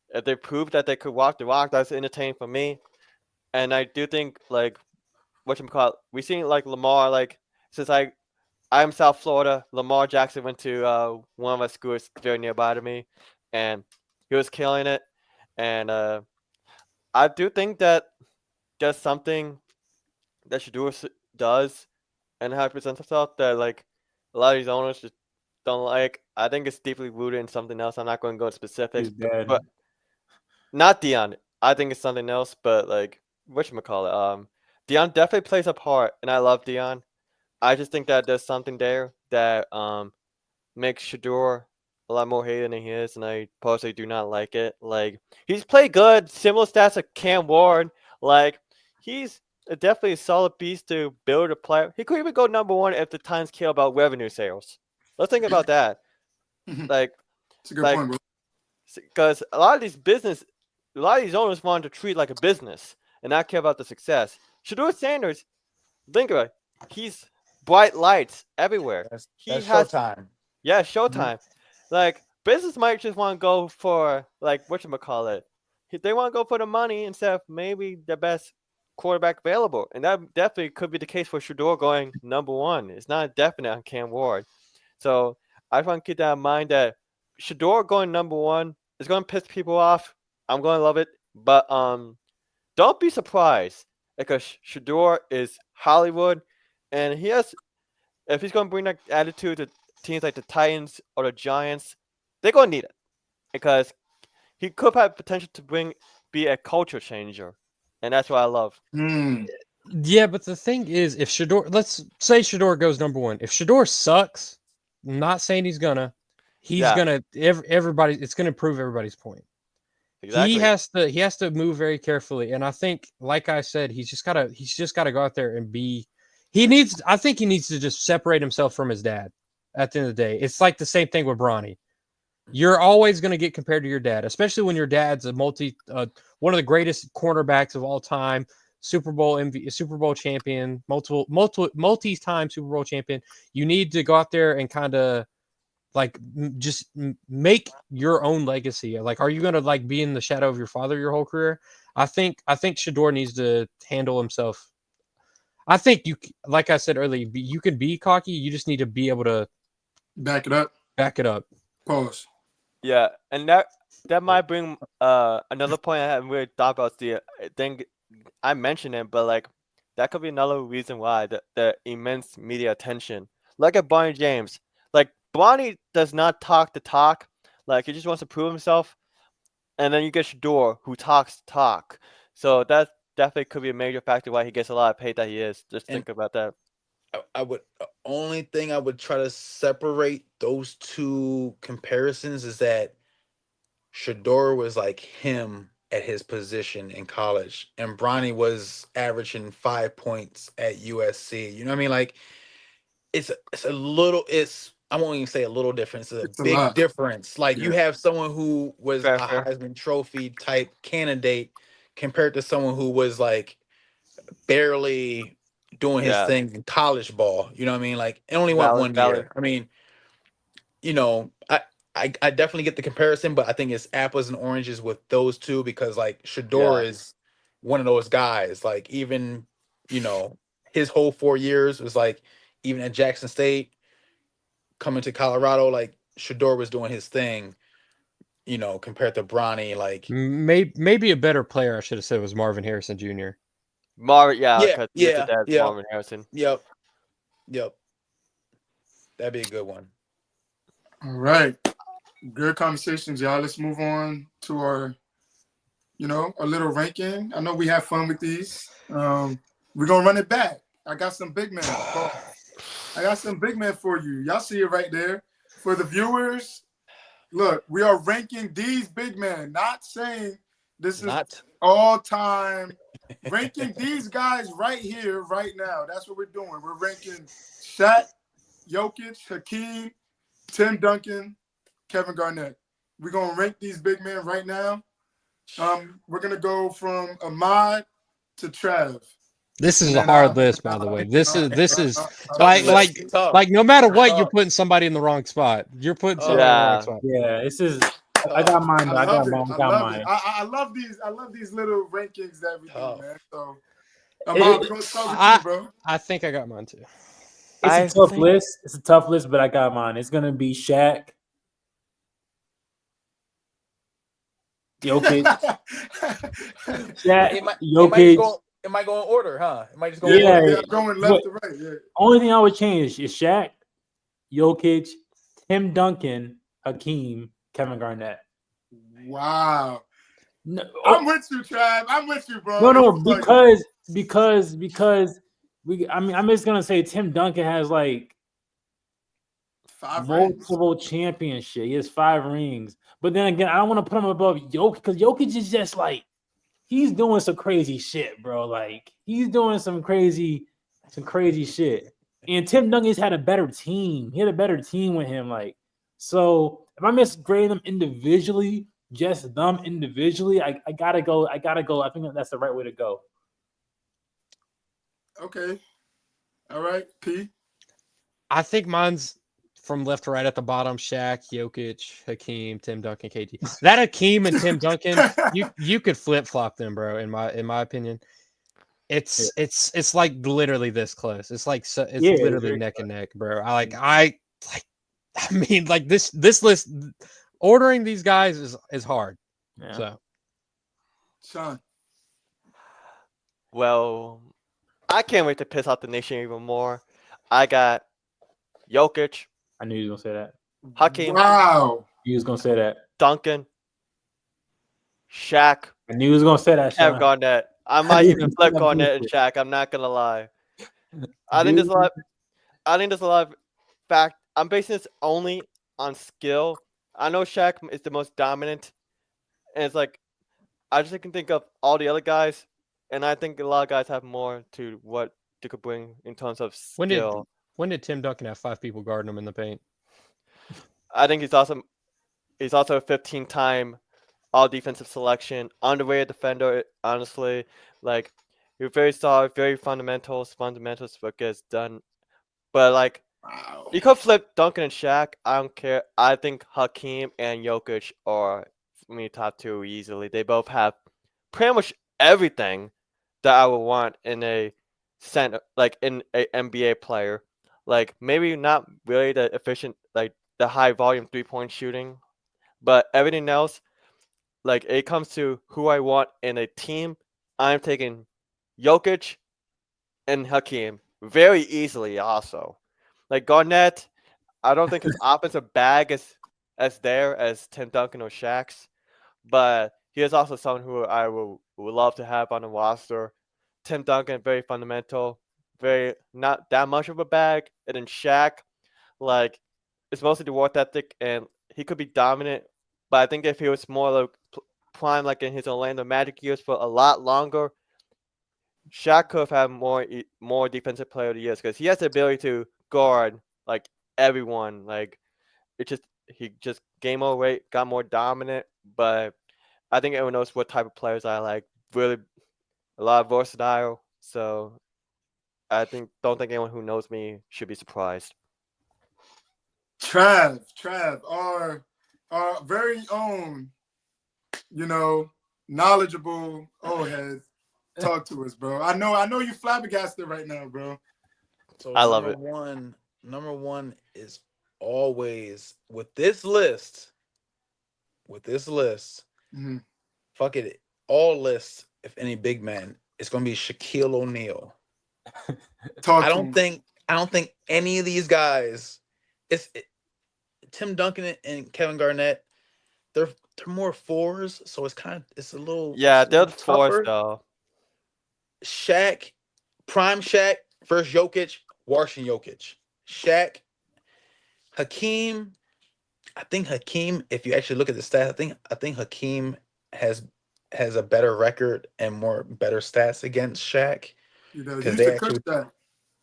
Speaker 4: if they prove that they could walk the walk, that's entertaining for me. And I do think like whatchamacallit, we seen like Lamar, like since I'm South Florida, Lamar Jackson went to one of my schools very nearby to me, and he was killing it. And I do think that there's something that Shador does and how he presents himself that like a lot of these owners just don't like. I think it's deeply rooted in something else. I'm not going to go into specifics,
Speaker 3: He's dead.
Speaker 4: but not Dion. I think it's something else, but like whatchamacallit, Dion definitely plays a part, and I love Dion. I just think that there's something there that makes Shador a lot more hated than he is, and I personally do not like it. Like he's played good, similar stats to Cam Ward. Like he's definitely a solid beast to build a player. He could even go #1 if the Titans care about revenue sales. Let's think about that. Like,
Speaker 2: It's a good point, bro.
Speaker 4: because a lot of these owners want to treat like a business and not care about the success. Shador Sanders, think about it, he's bright lights everywhere.
Speaker 5: That's
Speaker 4: has
Speaker 5: showtime.
Speaker 4: Yeah, Showtime. Like business might just want to go for like whatchamacallit. They want to go for the money instead of maybe the best quarterback available. And that definitely could be the case for Shador going #1. It's not definite on Cam Ward. So I just want to keep that in mind that Shador going #1 is going to piss people off. I'm going to love it. But don't be surprised because Shador is Hollywood and if he's going to bring that attitude to teams like the Titans or the Giants, they're going to need it because he could have potential to be a culture changer, and that's what I love.
Speaker 6: Yeah, but the thing is, if Shador, let's say Shador goes #1. If Shador sucks, I'm not saying he's gonna, everybody. It's gonna prove everybody's point.
Speaker 4: Exactly.
Speaker 6: He has to move very carefully, and I think, like I said, he's just gotta go out there and be. I think he needs to just separate himself from his dad. At the end of the day, it's like the same thing with Bronny. You're always going to get compared to your dad, especially when your dad's one of the greatest cornerbacks of all time, Super Bowl champion, multi-time Super Bowl champion. You need to go out there and kind of like just make your own legacy. Like, are you going to like be in the shadow of your father your whole career? I think Shador needs to handle himself. I think like I said earlier, you can be cocky. You just need to be able to
Speaker 2: back it up. Pause.
Speaker 4: Yeah, and that might bring another point I haven't really thought about. The thing I mentioned it, but like that could be another reason why the immense media attention. Look at Barney James. Like Barney does not talk the talk. Like he just wants to prove himself, and then you get Shador who talks talk. So that definitely could be a major factor why he gets a lot of hate that he is. Just think about that.
Speaker 5: I would only thing I would try to separate those two comparisons is that Shador was like him at his position in college, and Bronny was averaging 5 points at USC. You know what I mean? Like it's I won't even say a little difference. It's a big difference. Like you have someone who was a Heisman Trophy type candidate compared to someone who was like barely doing his thing in college ball. You know what I mean? Like it only went 1 year. I mean, you know, I definitely get the comparison, but I think it's apples and oranges with those two because like Shador is one of those guys. Like even, you know, his whole 4 years was like even at Jackson State, coming to Colorado, like Shador was doing his thing, you know, compared to Bronny. Like
Speaker 6: maybe a better player, I should have said, was Marvin Harrison Jr.
Speaker 4: Marvin Harrison.
Speaker 5: Yep. That'd be a good one.
Speaker 2: All right. Good conversations, y'all. Let's move on to our little ranking. I know we have fun with these. We're gonna run it back. I got some big men. I got some big men for you. Y'all see it right there. For the viewers, Look, we are ranking these big men, not saying this is
Speaker 5: Not
Speaker 2: all time. Ranking these guys right here, right now. That's what we're doing. We're ranking Shaq, Jokic, Hakeem, Tim Duncan, Kevin Garnett. We're gonna rank these big men right now. We're gonna go from Ahmad to Trav.
Speaker 6: This is
Speaker 2: And
Speaker 6: a
Speaker 2: then
Speaker 6: hard list, by the way. This is like
Speaker 5: tough.
Speaker 6: like no matter what, you're
Speaker 5: Tough.
Speaker 6: putting somebody in the wrong spot. You're putting somebody in the wrong spot.
Speaker 3: Yeah, this is. I got mine.
Speaker 2: I
Speaker 3: I got
Speaker 2: love it.
Speaker 3: mine.
Speaker 2: I
Speaker 3: I got
Speaker 2: love
Speaker 3: mine.
Speaker 2: it. I love these. I love these little rankings that we do,
Speaker 5: Tough.
Speaker 2: man. So, Ahmad, we're gonna start with you, bro.
Speaker 6: I think I got mine too.
Speaker 3: It's
Speaker 4: I
Speaker 3: a tough
Speaker 4: think-
Speaker 3: list. It's a tough list, but I got mine. It's gonna be Shaq, Jokic, Shaq,
Speaker 5: It might
Speaker 3: Jokic.
Speaker 5: go in order, huh? It might just go
Speaker 3: Yeah,
Speaker 5: in order.
Speaker 2: yeah, going left to right. Yeah.
Speaker 3: Only thing I would change is Shaq, Jokic, Tim Duncan, Hakeem, Kevin Garnett.
Speaker 2: Wow.
Speaker 3: No,
Speaker 2: I'm with you, Trav. I'm with you, bro.
Speaker 3: no,
Speaker 2: This is like-
Speaker 3: because we. I mean, I'm just gonna say Tim Duncan has like
Speaker 2: 5 rings.
Speaker 3: multiple championships. He has 5 rings. But then again, I don't want to put him above Jokic because Jokic is just like he's doing some crazy shit, bro. Like he's doing some crazy shit. And Tim Duncan's had a better team. He had a better team with him. Like, so if I'm just grading them individually, just them individually, I gotta go. I think that's the right way to go.
Speaker 2: Okay. All right, P.
Speaker 6: I think mine's from left to right at the bottom: Shaq, Jokic, Hakeem, Tim Duncan, KD. That Hakeem and Tim Duncan, you could flip flop them, bro. In my opinion, it's like literally this close. It's like literally neck and neck, bro. I mean, like this list, ordering these guys is hard.
Speaker 3: Yeah.
Speaker 6: So
Speaker 2: Sean.
Speaker 4: Well, I can't wait to piss off the nation even more. I got Jokic,
Speaker 3: I knew you was gonna say that.
Speaker 4: Hakeem,
Speaker 2: Wow.
Speaker 3: You was gonna say that.
Speaker 4: Duncan, Shaq,
Speaker 3: I knew you was gonna say that.
Speaker 4: Kevin
Speaker 3: Sean.
Speaker 4: Garnett. I might even flip Garnett and Shaq. I'm not gonna lie. I think there's a lot. I think there's a lot of fact. I'm basing this only on skill. I know Shaq is the most dominant, and it's like I just can think of all the other guys, and I think a lot of guys have more to what they could bring in terms of skill.
Speaker 6: when did Tim Duncan have 5 people guarding him in the paint?
Speaker 4: I think he's also a 15-time all defensive selection, underrated defender. Honestly, like you're very solid, very fundamentals what gets done. But like
Speaker 2: Wow.
Speaker 4: you could flip Duncan and Shaq. I don't care. I think Hakeem and Jokic are for me top 2 easily. They both have pretty much everything that I would want in a center, like in a NBA player. Like maybe not really the efficient, like the high volume 3-point shooting, but everything else, like it comes to who I want in a team, I'm taking Jokic and Hakeem very easily. Also, like Garnett, I don't think his offensive bag is as there as Tim Duncan or Shaq's, but he is also someone who I would love to have on the roster. Tim Duncan, very fundamental, very not that much of a bag, and then Shaq, like it's mostly the work ethic, and he could be dominant. But I think if he was more like prime, like in his Orlando Magic years for a lot longer, Shaq could have had more defensive player of the years because he has the ability to guard like everyone. Like he just gained more weight, got more dominant. But I think everyone knows what type of players I like. Really, a lot of versatile. So I don't think anyone who knows me should be surprised.
Speaker 2: Trav, our very own, knowledgeable old head. Talk to us, bro. I know you flabbergasted right now, bro.
Speaker 5: So
Speaker 4: I love it.
Speaker 5: Number one is always with this list.
Speaker 2: Mhm.
Speaker 5: Fuck it. All lists, if any big man, it's gonna be Shaquille O'Neal. I don't think any of these guys. Tim Duncan and Kevin Garnett. They're more 4s, so it's a little
Speaker 4: Yeah, they're the
Speaker 5: tougher.
Speaker 4: force though.
Speaker 5: Shaq, prime Shaq versus Jokic, Washington Jokic. Shaq, Hakeem. I think Hakeem, if you actually look at the stats, I think Hakeem has a better record and better stats against Shaq
Speaker 2: You know,
Speaker 5: because
Speaker 2: used
Speaker 5: they
Speaker 2: to cook
Speaker 5: actually
Speaker 2: that.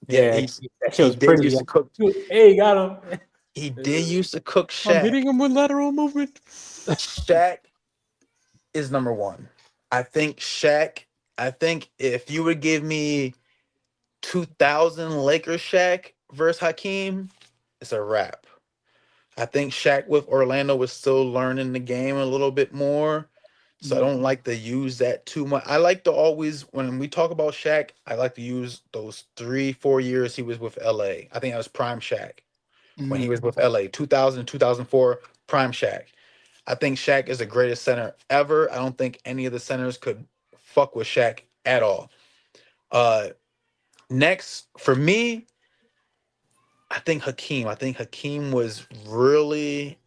Speaker 5: yeah,
Speaker 3: that shit was
Speaker 5: did
Speaker 3: pretty.
Speaker 5: used to cook.
Speaker 3: Hey, got him.
Speaker 5: He did used to cook
Speaker 6: I'm
Speaker 5: Shaq.
Speaker 6: hitting him with lateral movement.
Speaker 5: Shaq is number one. I think Shaq. I think if you would give me 2000 Lakers Shaq versus Hakeem, it's a wrap. I think Shaq with Orlando was still learning the game a little bit more. So I don't like to use that too much. I like to always, when we talk about Shaq, I like to use those 3-4 years he was with LA. I think that was prime Shaq when he was with LA, 2000, 2004, prime Shaq. I think Shaq is the greatest center ever. I don't think any of the centers could fuck with Shaq at all. Next, for me, I think Hakeem. I think Hakeem was really,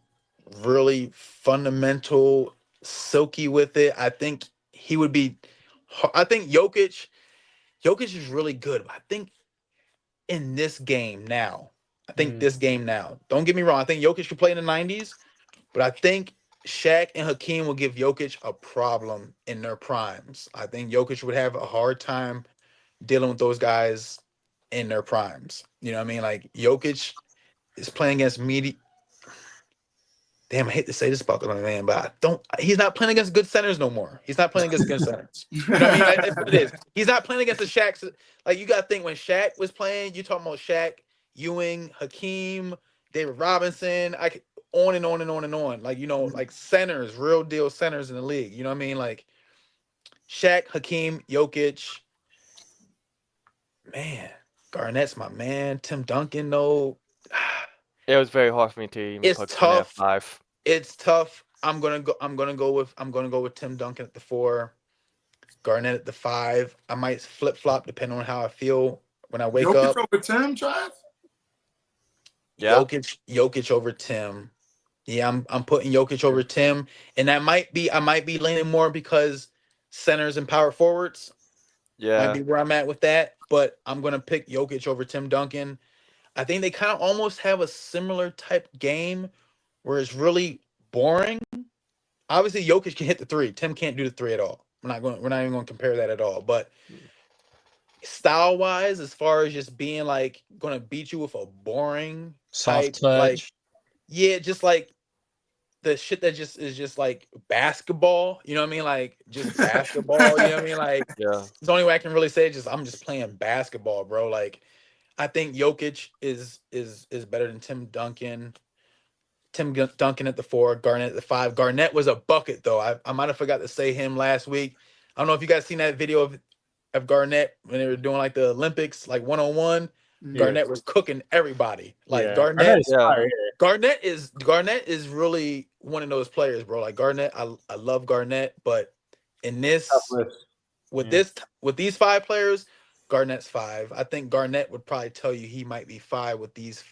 Speaker 5: really fundamental, silky with it. I think he would be. I think Jokic is really good. But I think in this game now, this game now. Don't get me wrong. I think Jokic could play in the '90s, but I think Shaq and Hakeem will give Jokic a problem in their primes. I think Jokic would have a hard time dealing with those guys in their primes. You know what I mean? Like Jokic is playing against damn, I hate to say this about the man, but he's not playing against good centers no more. He's not playing against good centers. You know what I mean? That's what it is. He's not playing against the Shaqs. Like, you got to think when Shaq was playing, you talking about Shaq, Ewing, Hakeem, David Robinson, on and on and on and on. Like, like centers, real deal centers in the league. You know what I mean? Like Shaq, Hakeem, Jokic. Man, Garnett's my man. Tim Duncan, though.
Speaker 4: It was very hard for me to even
Speaker 5: It's
Speaker 4: put Garnett at
Speaker 5: tough.
Speaker 4: 5.
Speaker 5: It's tough. I'm gonna go with Tim Duncan at the 4, Garnett at the 5. I might flip flop depending on how I feel when I wake
Speaker 2: Jokic
Speaker 5: up.
Speaker 2: over Tim, Trav?
Speaker 4: Yeah.
Speaker 5: Jokic over Tim. Yeah, I'm putting Jokic over Tim, and I might be leaning more because centers and power forwards might
Speaker 4: Yeah.
Speaker 5: be where I'm at with that. But I'm gonna pick Jokic over Tim Duncan. I think they kind of almost have a similar type game where it's really boring. Obviously, Jokic can hit the 3. Tim can't do the 3 at all. We're not even going to compare that at all. But style wise, as far as just being like going to beat you with a boring
Speaker 6: Soft
Speaker 5: type, like
Speaker 6: touch.
Speaker 5: just like the shit that just is just like basketball. You know what I mean? Like just basketball. You know what I mean? Like
Speaker 4: Yeah.
Speaker 5: the only way I can really say it is I'm just playing basketball, bro. Like I think Jokic is better than Tim Duncan. Tim Duncan at the 4, Garnett at the 5. Garnett was a bucket, though. I might have forgot to say him last week. I don't know if you guys seen that video of Garnett when they were doing like the Olympics, like 1-on-1. Garnett was cooking everybody. Like Garnett is really one of those players, bro. Like Garnett, I love Garnett, but in this with these 5 players, Garnett's 5. I think Garnett would probably tell you he might be 5 with these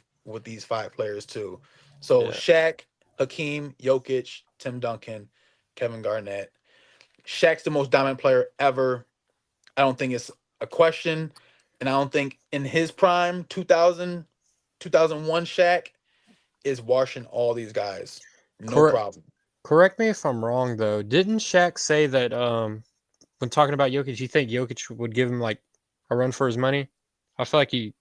Speaker 5: 5 players too. So Shaq, Hakeem, Jokic, Tim Duncan, Kevin Garnett. Shaq's the most dominant player ever. I don't think it's a question. And I don't think in his prime, 2000, 2001 Shaq is washing all these guys. No problem.
Speaker 6: Correct me if I'm wrong though. Didn't Shaq say that when talking about Jokic, you think Jokic would give him like a run for his money? I feel like he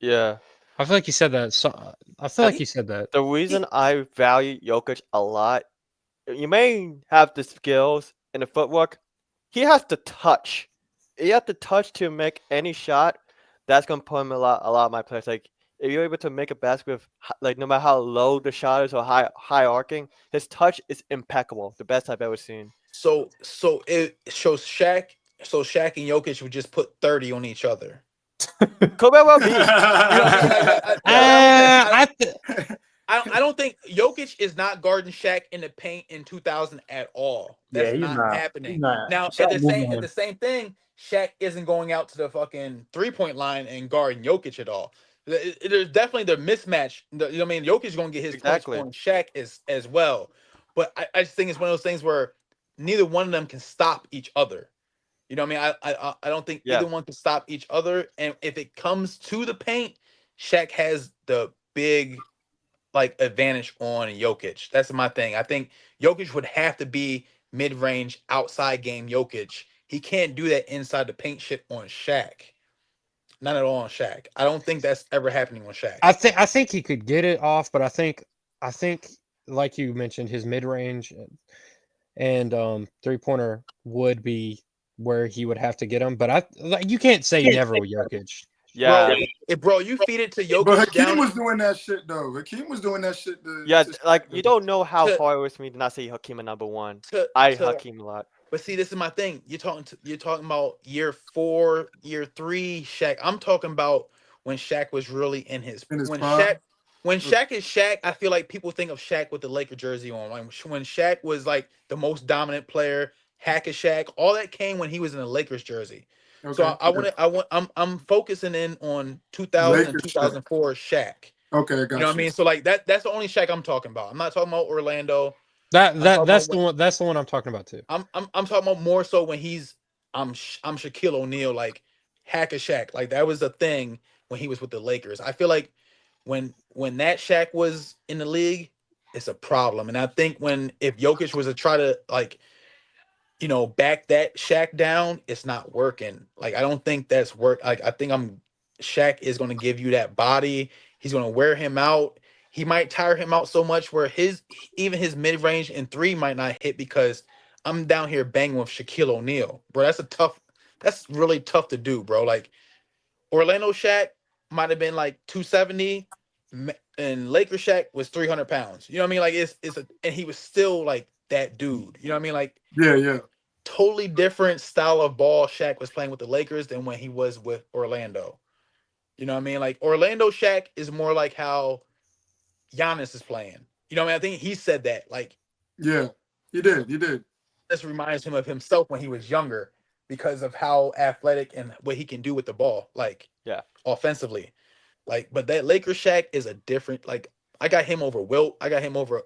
Speaker 6: said that. So, I feel like he said that.
Speaker 4: The reason I value Jokic a lot, you may have the skills and the footwork. He has the touch. He has the touch to make any shot. That's gonna put him a lot of my players. Like if you're able to make a basket with like no matter how low the shot is or high arcing, his touch is impeccable. The best I've ever seen.
Speaker 5: So it shows Shaq. So Shaq and Jokic would just put 30 on each other.
Speaker 4: Could very well be.
Speaker 5: You know what I mean? I don't think Jokic is not guarding Shaq in the paint in 2000 at all. That's not happening. Now at the same thing, Shaq isn't going out to the fucking 3-point line and guarding Jokic at all. There's definitely the mismatch. You know what I mean? Jokic is going to get his points on Shaq as well. But I just think it's one of those things where neither one of them can stop each other. You know what I mean? I don't think either one can stop each other. And if it comes to the paint, Shaq has the big like advantage on Jokic. That's my thing. I think Jokic would have to be mid-range outside game Jokic. He can't do that inside the paint shit on Shaq. Not at all on Shaq. I don't think that's ever happening on Shaq.
Speaker 6: I think he could get it off, but I think like you mentioned, his mid range and 3-pointer would be where he would have to get him. But you can't say never with Jokic.
Speaker 4: Yeah.
Speaker 5: Bro, you feed it to Jokic
Speaker 2: But Hakeem
Speaker 5: down.
Speaker 2: was doing that shit though. Hakeem was doing that shit.
Speaker 4: Like you don't know how
Speaker 5: to-
Speaker 4: hard it was for me to not say Hakeem at number one.
Speaker 5: to-
Speaker 4: Hakeem a lot.
Speaker 5: But see, this is my thing. You're talking about year 4, year 3 Shaq. I'm talking about when Shaq was really in his
Speaker 2: In his
Speaker 5: when
Speaker 2: prime?
Speaker 5: Shaq when Shaq is Shaq. I feel like people think of Shaq with the Laker jersey on. Like when Shaq was like the most dominant player, hack of Shaq. All that came when he was in the Lakers jersey.
Speaker 2: Okay.
Speaker 5: So I'm focusing in on 2000 and
Speaker 2: Lakers
Speaker 5: 2004 Shaq.
Speaker 2: Okay,
Speaker 5: You know what I mean? So like that's the only Shaq I'm talking about. I'm not talking about Orlando.
Speaker 6: That's the one I'm talking about too.
Speaker 5: I'm talking about more so when I'm Shaquille O'Neal, like hack a Shaq. Like that was a thing when he was with the Lakers. I feel like when that Shaq was in the league, it's a problem. And I think if Jokic was to try to like, back that Shaq down, it's not working. Like I don't think that's work. Like I think Shaq is gonna give you that body. He's gonna wear him out. He might tire him out so much where even his mid-range and 3 might not hit because I'm down here banging with Shaquille O'Neal. Bro, that's really tough to do, bro. Like Orlando Shaq might have been like 270 and Laker Shaq was 300 pounds. You know what I mean? Like and he was still like that dude. You know what I mean? Like
Speaker 2: yeah.
Speaker 5: Totally different style of ball Shaq was playing with the Lakers than when he was with Orlando. You know what I mean? Like Orlando Shaq is more like how Giannis is playing. You know what I mean? I think he said that. Like,
Speaker 2: Yeah, he did.
Speaker 5: this reminds him of himself when he was younger because of how athletic and what he can do with the ball, like, offensively. Like, but that Lakers Shaq is a different. Like, I got him over Wilt. I got him over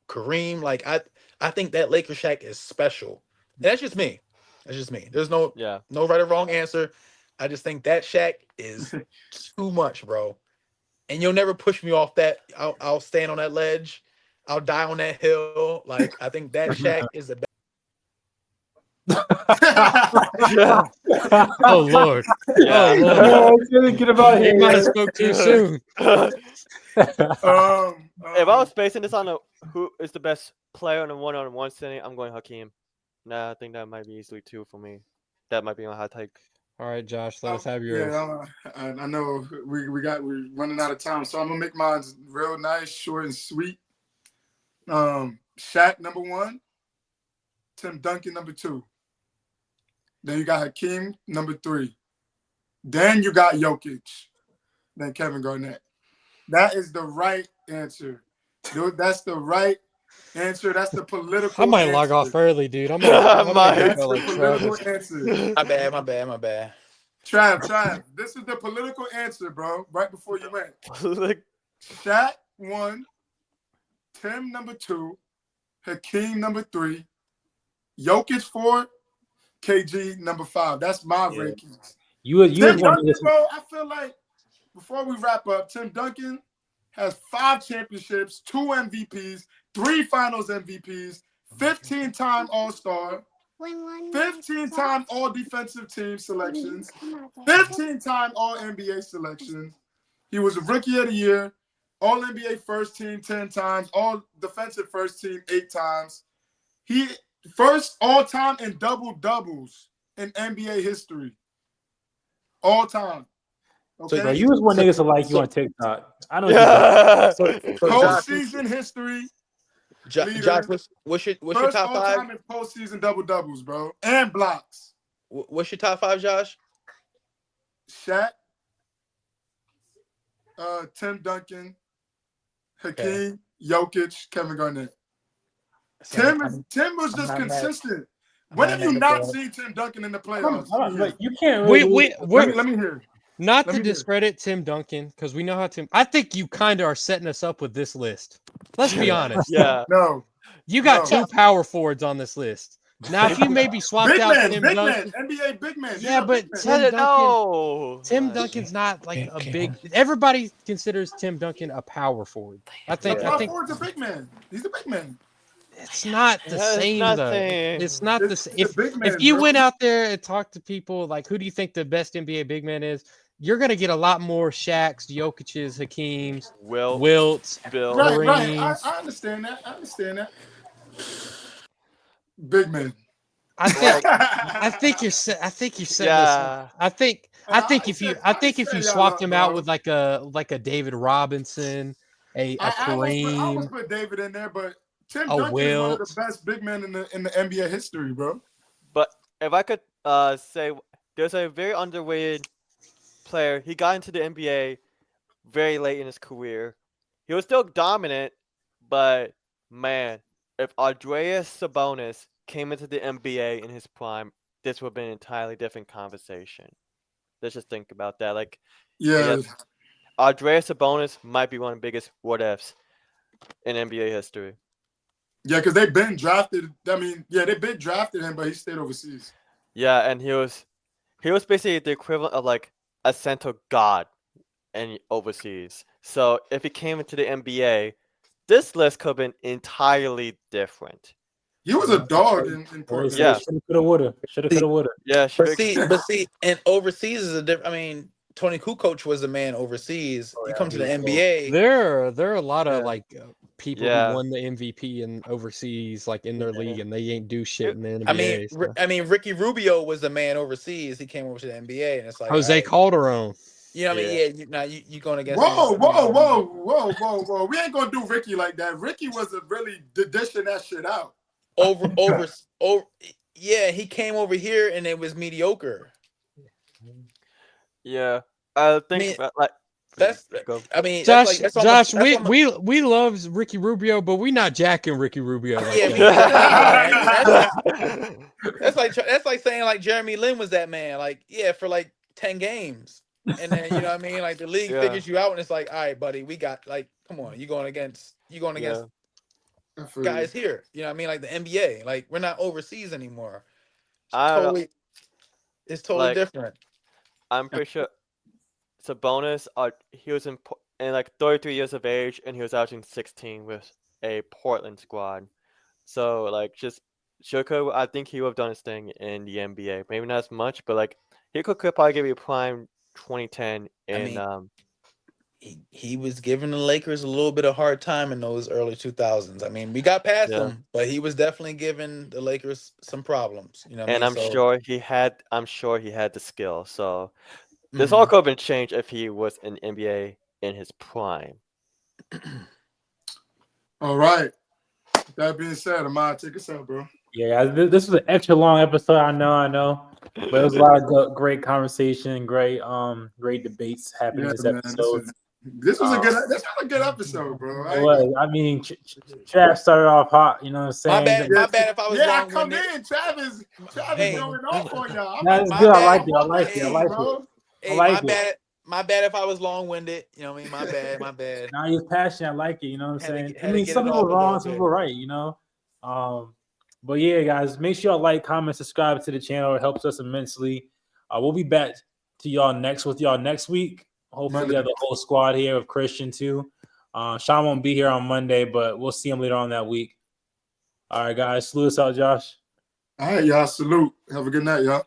Speaker 5: Kareem. Like, I think that Lakers Shaq is special. And that's just me. There's no right or wrong answer. I just think that Shaq is too much, bro. And you'll never push me off that. I'll stand on that ledge. I'll die on that hill. Like I think that Shaq is the best.
Speaker 6: Oh Lord!
Speaker 4: Yeah.
Speaker 6: Oh Lord!
Speaker 3: Get about
Speaker 6: He
Speaker 3: here.
Speaker 6: might have spoke too soon.
Speaker 4: If I was basing this on who is the best player in a one-on-one setting, I'm going Hakeem. Nah, I think that might be easily 2 for me. That might be my hot take.
Speaker 6: All right, Josh, let us have yours.
Speaker 2: Yeah, I know we're running out of time, so I'm gonna make mine real nice, short and sweet. Shaq number 1, Tim Duncan number 2. Then you got Hakeem number 3. Then you got Jokic. Then Kevin Garnett. That is the right answer. Dude, that's the right answer. That's the political
Speaker 6: I might
Speaker 2: answer.
Speaker 6: log off early, dude. I might
Speaker 2: That's
Speaker 6: go
Speaker 2: the
Speaker 6: like
Speaker 2: political
Speaker 6: Travis.
Speaker 2: answer.
Speaker 5: My bad.
Speaker 2: Trav, this is the political answer, bro. Right before you went. Shaq 1, Tim number 2, Hakeem number 3, Jokic 4, KG number 5. That's my rankings.
Speaker 3: You
Speaker 2: Tim
Speaker 3: was one of
Speaker 2: Duncan,
Speaker 3: this.
Speaker 2: bro, I feel like before we wrap up, Tim Duncan has 5 championships, 2 MVPs, 3 finals MVPs, 15-time All-Star, 15-time All-Defensive Team selections, 15-time All-NBA selections. He was a Rookie of the Year, All-NBA First Team 10 times, All-Defensive First Team 8 times. He first all-time in double-doubles in NBA history. All-time. Okay?
Speaker 3: Bro, you was one niggas to like you on TikTok. I know.
Speaker 2: Postseason history.
Speaker 5: Josh, what's your
Speaker 2: First
Speaker 5: top 5?
Speaker 2: all-time in postseason double-doubles, bro. And blocks.
Speaker 5: What's your top 5, Josh?
Speaker 2: Shaq, Tim Duncan, Hakeem, Jokic, Kevin Garnett. Tim was just consistent. When have you not seen Tim Duncan in the playoffs?
Speaker 3: You can't.
Speaker 2: Let me hear.
Speaker 6: Not to discredit Tim Duncan, because we know how Tim. I think you kind of are setting us up with this list. Let's be honest.
Speaker 4: Yeah.
Speaker 2: No.
Speaker 6: You got 2 power forwards on this list. Now, if you maybe swapped
Speaker 2: Big
Speaker 6: out
Speaker 2: man,
Speaker 6: Tim
Speaker 2: big
Speaker 6: Duncan,
Speaker 2: man, NBA big man.
Speaker 6: yeah, but
Speaker 4: No.
Speaker 6: Tim Duncan's not like a big. Everybody considers Tim Duncan a power forward. I think
Speaker 2: Forward's a big man. He's a big man.
Speaker 6: it's not the
Speaker 4: Yeah, it's
Speaker 6: same
Speaker 4: not
Speaker 6: though.
Speaker 4: same.
Speaker 6: It's not the same.
Speaker 2: It's a big man,
Speaker 6: If you
Speaker 2: bro.
Speaker 6: went out there and talked to people like, who do you think the best NBA big man is? You're gonna get a lot more Shaqs, Jokic's, Hakeem's, Wilts,
Speaker 4: Bill.
Speaker 2: Right.
Speaker 6: Kareem's.
Speaker 2: I understand that. Big man.
Speaker 6: I think you're setting this up. I think if you swapped him out with like a David Robinson, a
Speaker 2: I almost
Speaker 6: Kareem,
Speaker 2: put David in there, but Tim
Speaker 6: a
Speaker 2: Duncan is one of the
Speaker 6: Wilt.
Speaker 2: best big men in the NBA history, bro.
Speaker 4: But if I could say, there's a very underrated player. He got into the NBA very late in his career. He was still dominant, but man, if Andreas Sabonis came into the NBA in his prime, this would have been an entirely different conversation. Let's just think about that. Like,
Speaker 2: Yeah.
Speaker 4: Andreas Sabonis might be one of the biggest what ifs in NBA history.
Speaker 2: Yeah, because they've been drafted. I mean, yeah, they've been drafted him, but he stayed overseas.
Speaker 4: Yeah, and he was basically the equivalent of like a center god and overseas. So if he came into the NBA, this list could have been entirely different.
Speaker 2: He was a dog in Portland.
Speaker 4: Yeah.
Speaker 3: Shoulda, coulda, woulda. Shoulda, coulda, woulda.
Speaker 4: Yeah,
Speaker 5: But see, and overseas is a different. I mean, Tony Kukoc was a man overseas. You come to the NBA.
Speaker 6: There are a lot of like people
Speaker 4: Yeah.
Speaker 6: who won the MVP and overseas, like in their league, and they ain't do shit in the NBA.
Speaker 5: I mean, Ricky Rubio was a man overseas. He came over to the NBA, and it's like
Speaker 6: Jose Calderon.
Speaker 5: You know what I mean? Yeah. You going against?
Speaker 2: Whoa! We ain't gonna do Ricky like that. Ricky was really dishing that shit out.
Speaker 5: Over. Yeah, he came over here and it was mediocre.
Speaker 4: Yeah, I think
Speaker 6: Josh. We love Ricky Rubio, but we not jacking Ricky Rubio. Like
Speaker 5: that's like saying like Jeremy Lin was that man. Like for like 10 games, and then you know what I mean. Like the league figures you out, and it's like, all right, buddy, we got like, come on, you going against guys here. You know what I mean? Like the NBA. Like we're not overseas anymore. It's totally different.
Speaker 4: I'm pretty sure Sabonis, he was in like 33 years of age, and he was averaging 16 with a Portland squad. So like I think he would have done his thing in the NBA. Maybe not as much, but like he could probably give you a prime 2010. And
Speaker 5: he was giving the Lakers a little bit of hard time in those early 2000s. I mean, we got past them, but he was definitely giving the Lakers some problems. You know,
Speaker 4: I'm sure he had the skill. So this all could have been changed if he was in NBA in his prime.
Speaker 2: All right. That being said, Ahmad, take us out, bro.
Speaker 3: Yeah, this was an extra long episode. I know, but it was a lot of great conversation, great debates happening this episode.
Speaker 2: This was a good episode, bro.
Speaker 3: It was. I mean, Trav started off hot. You know what I'm saying?
Speaker 5: My bad if I was
Speaker 2: I come in. Trav is going off on y'all.
Speaker 3: That's good. I like it.
Speaker 5: My bad if I was long-winded. You know what I mean? My bad.
Speaker 3: Now you're passionate. I like it. You know what I'm saying? I mean, some people wrong, some people right. You know. But yeah, guys, make sure y'all like, comment, subscribe to the channel. It helps us immensely. We'll be back to y'all next week. Hopefully, we have the whole squad here with Christian too. Sean won't be here on Monday, but we'll see him later on that week. All right, guys, salute us out, Josh.
Speaker 2: All right, y'all. Salute. Have a good night, y'all.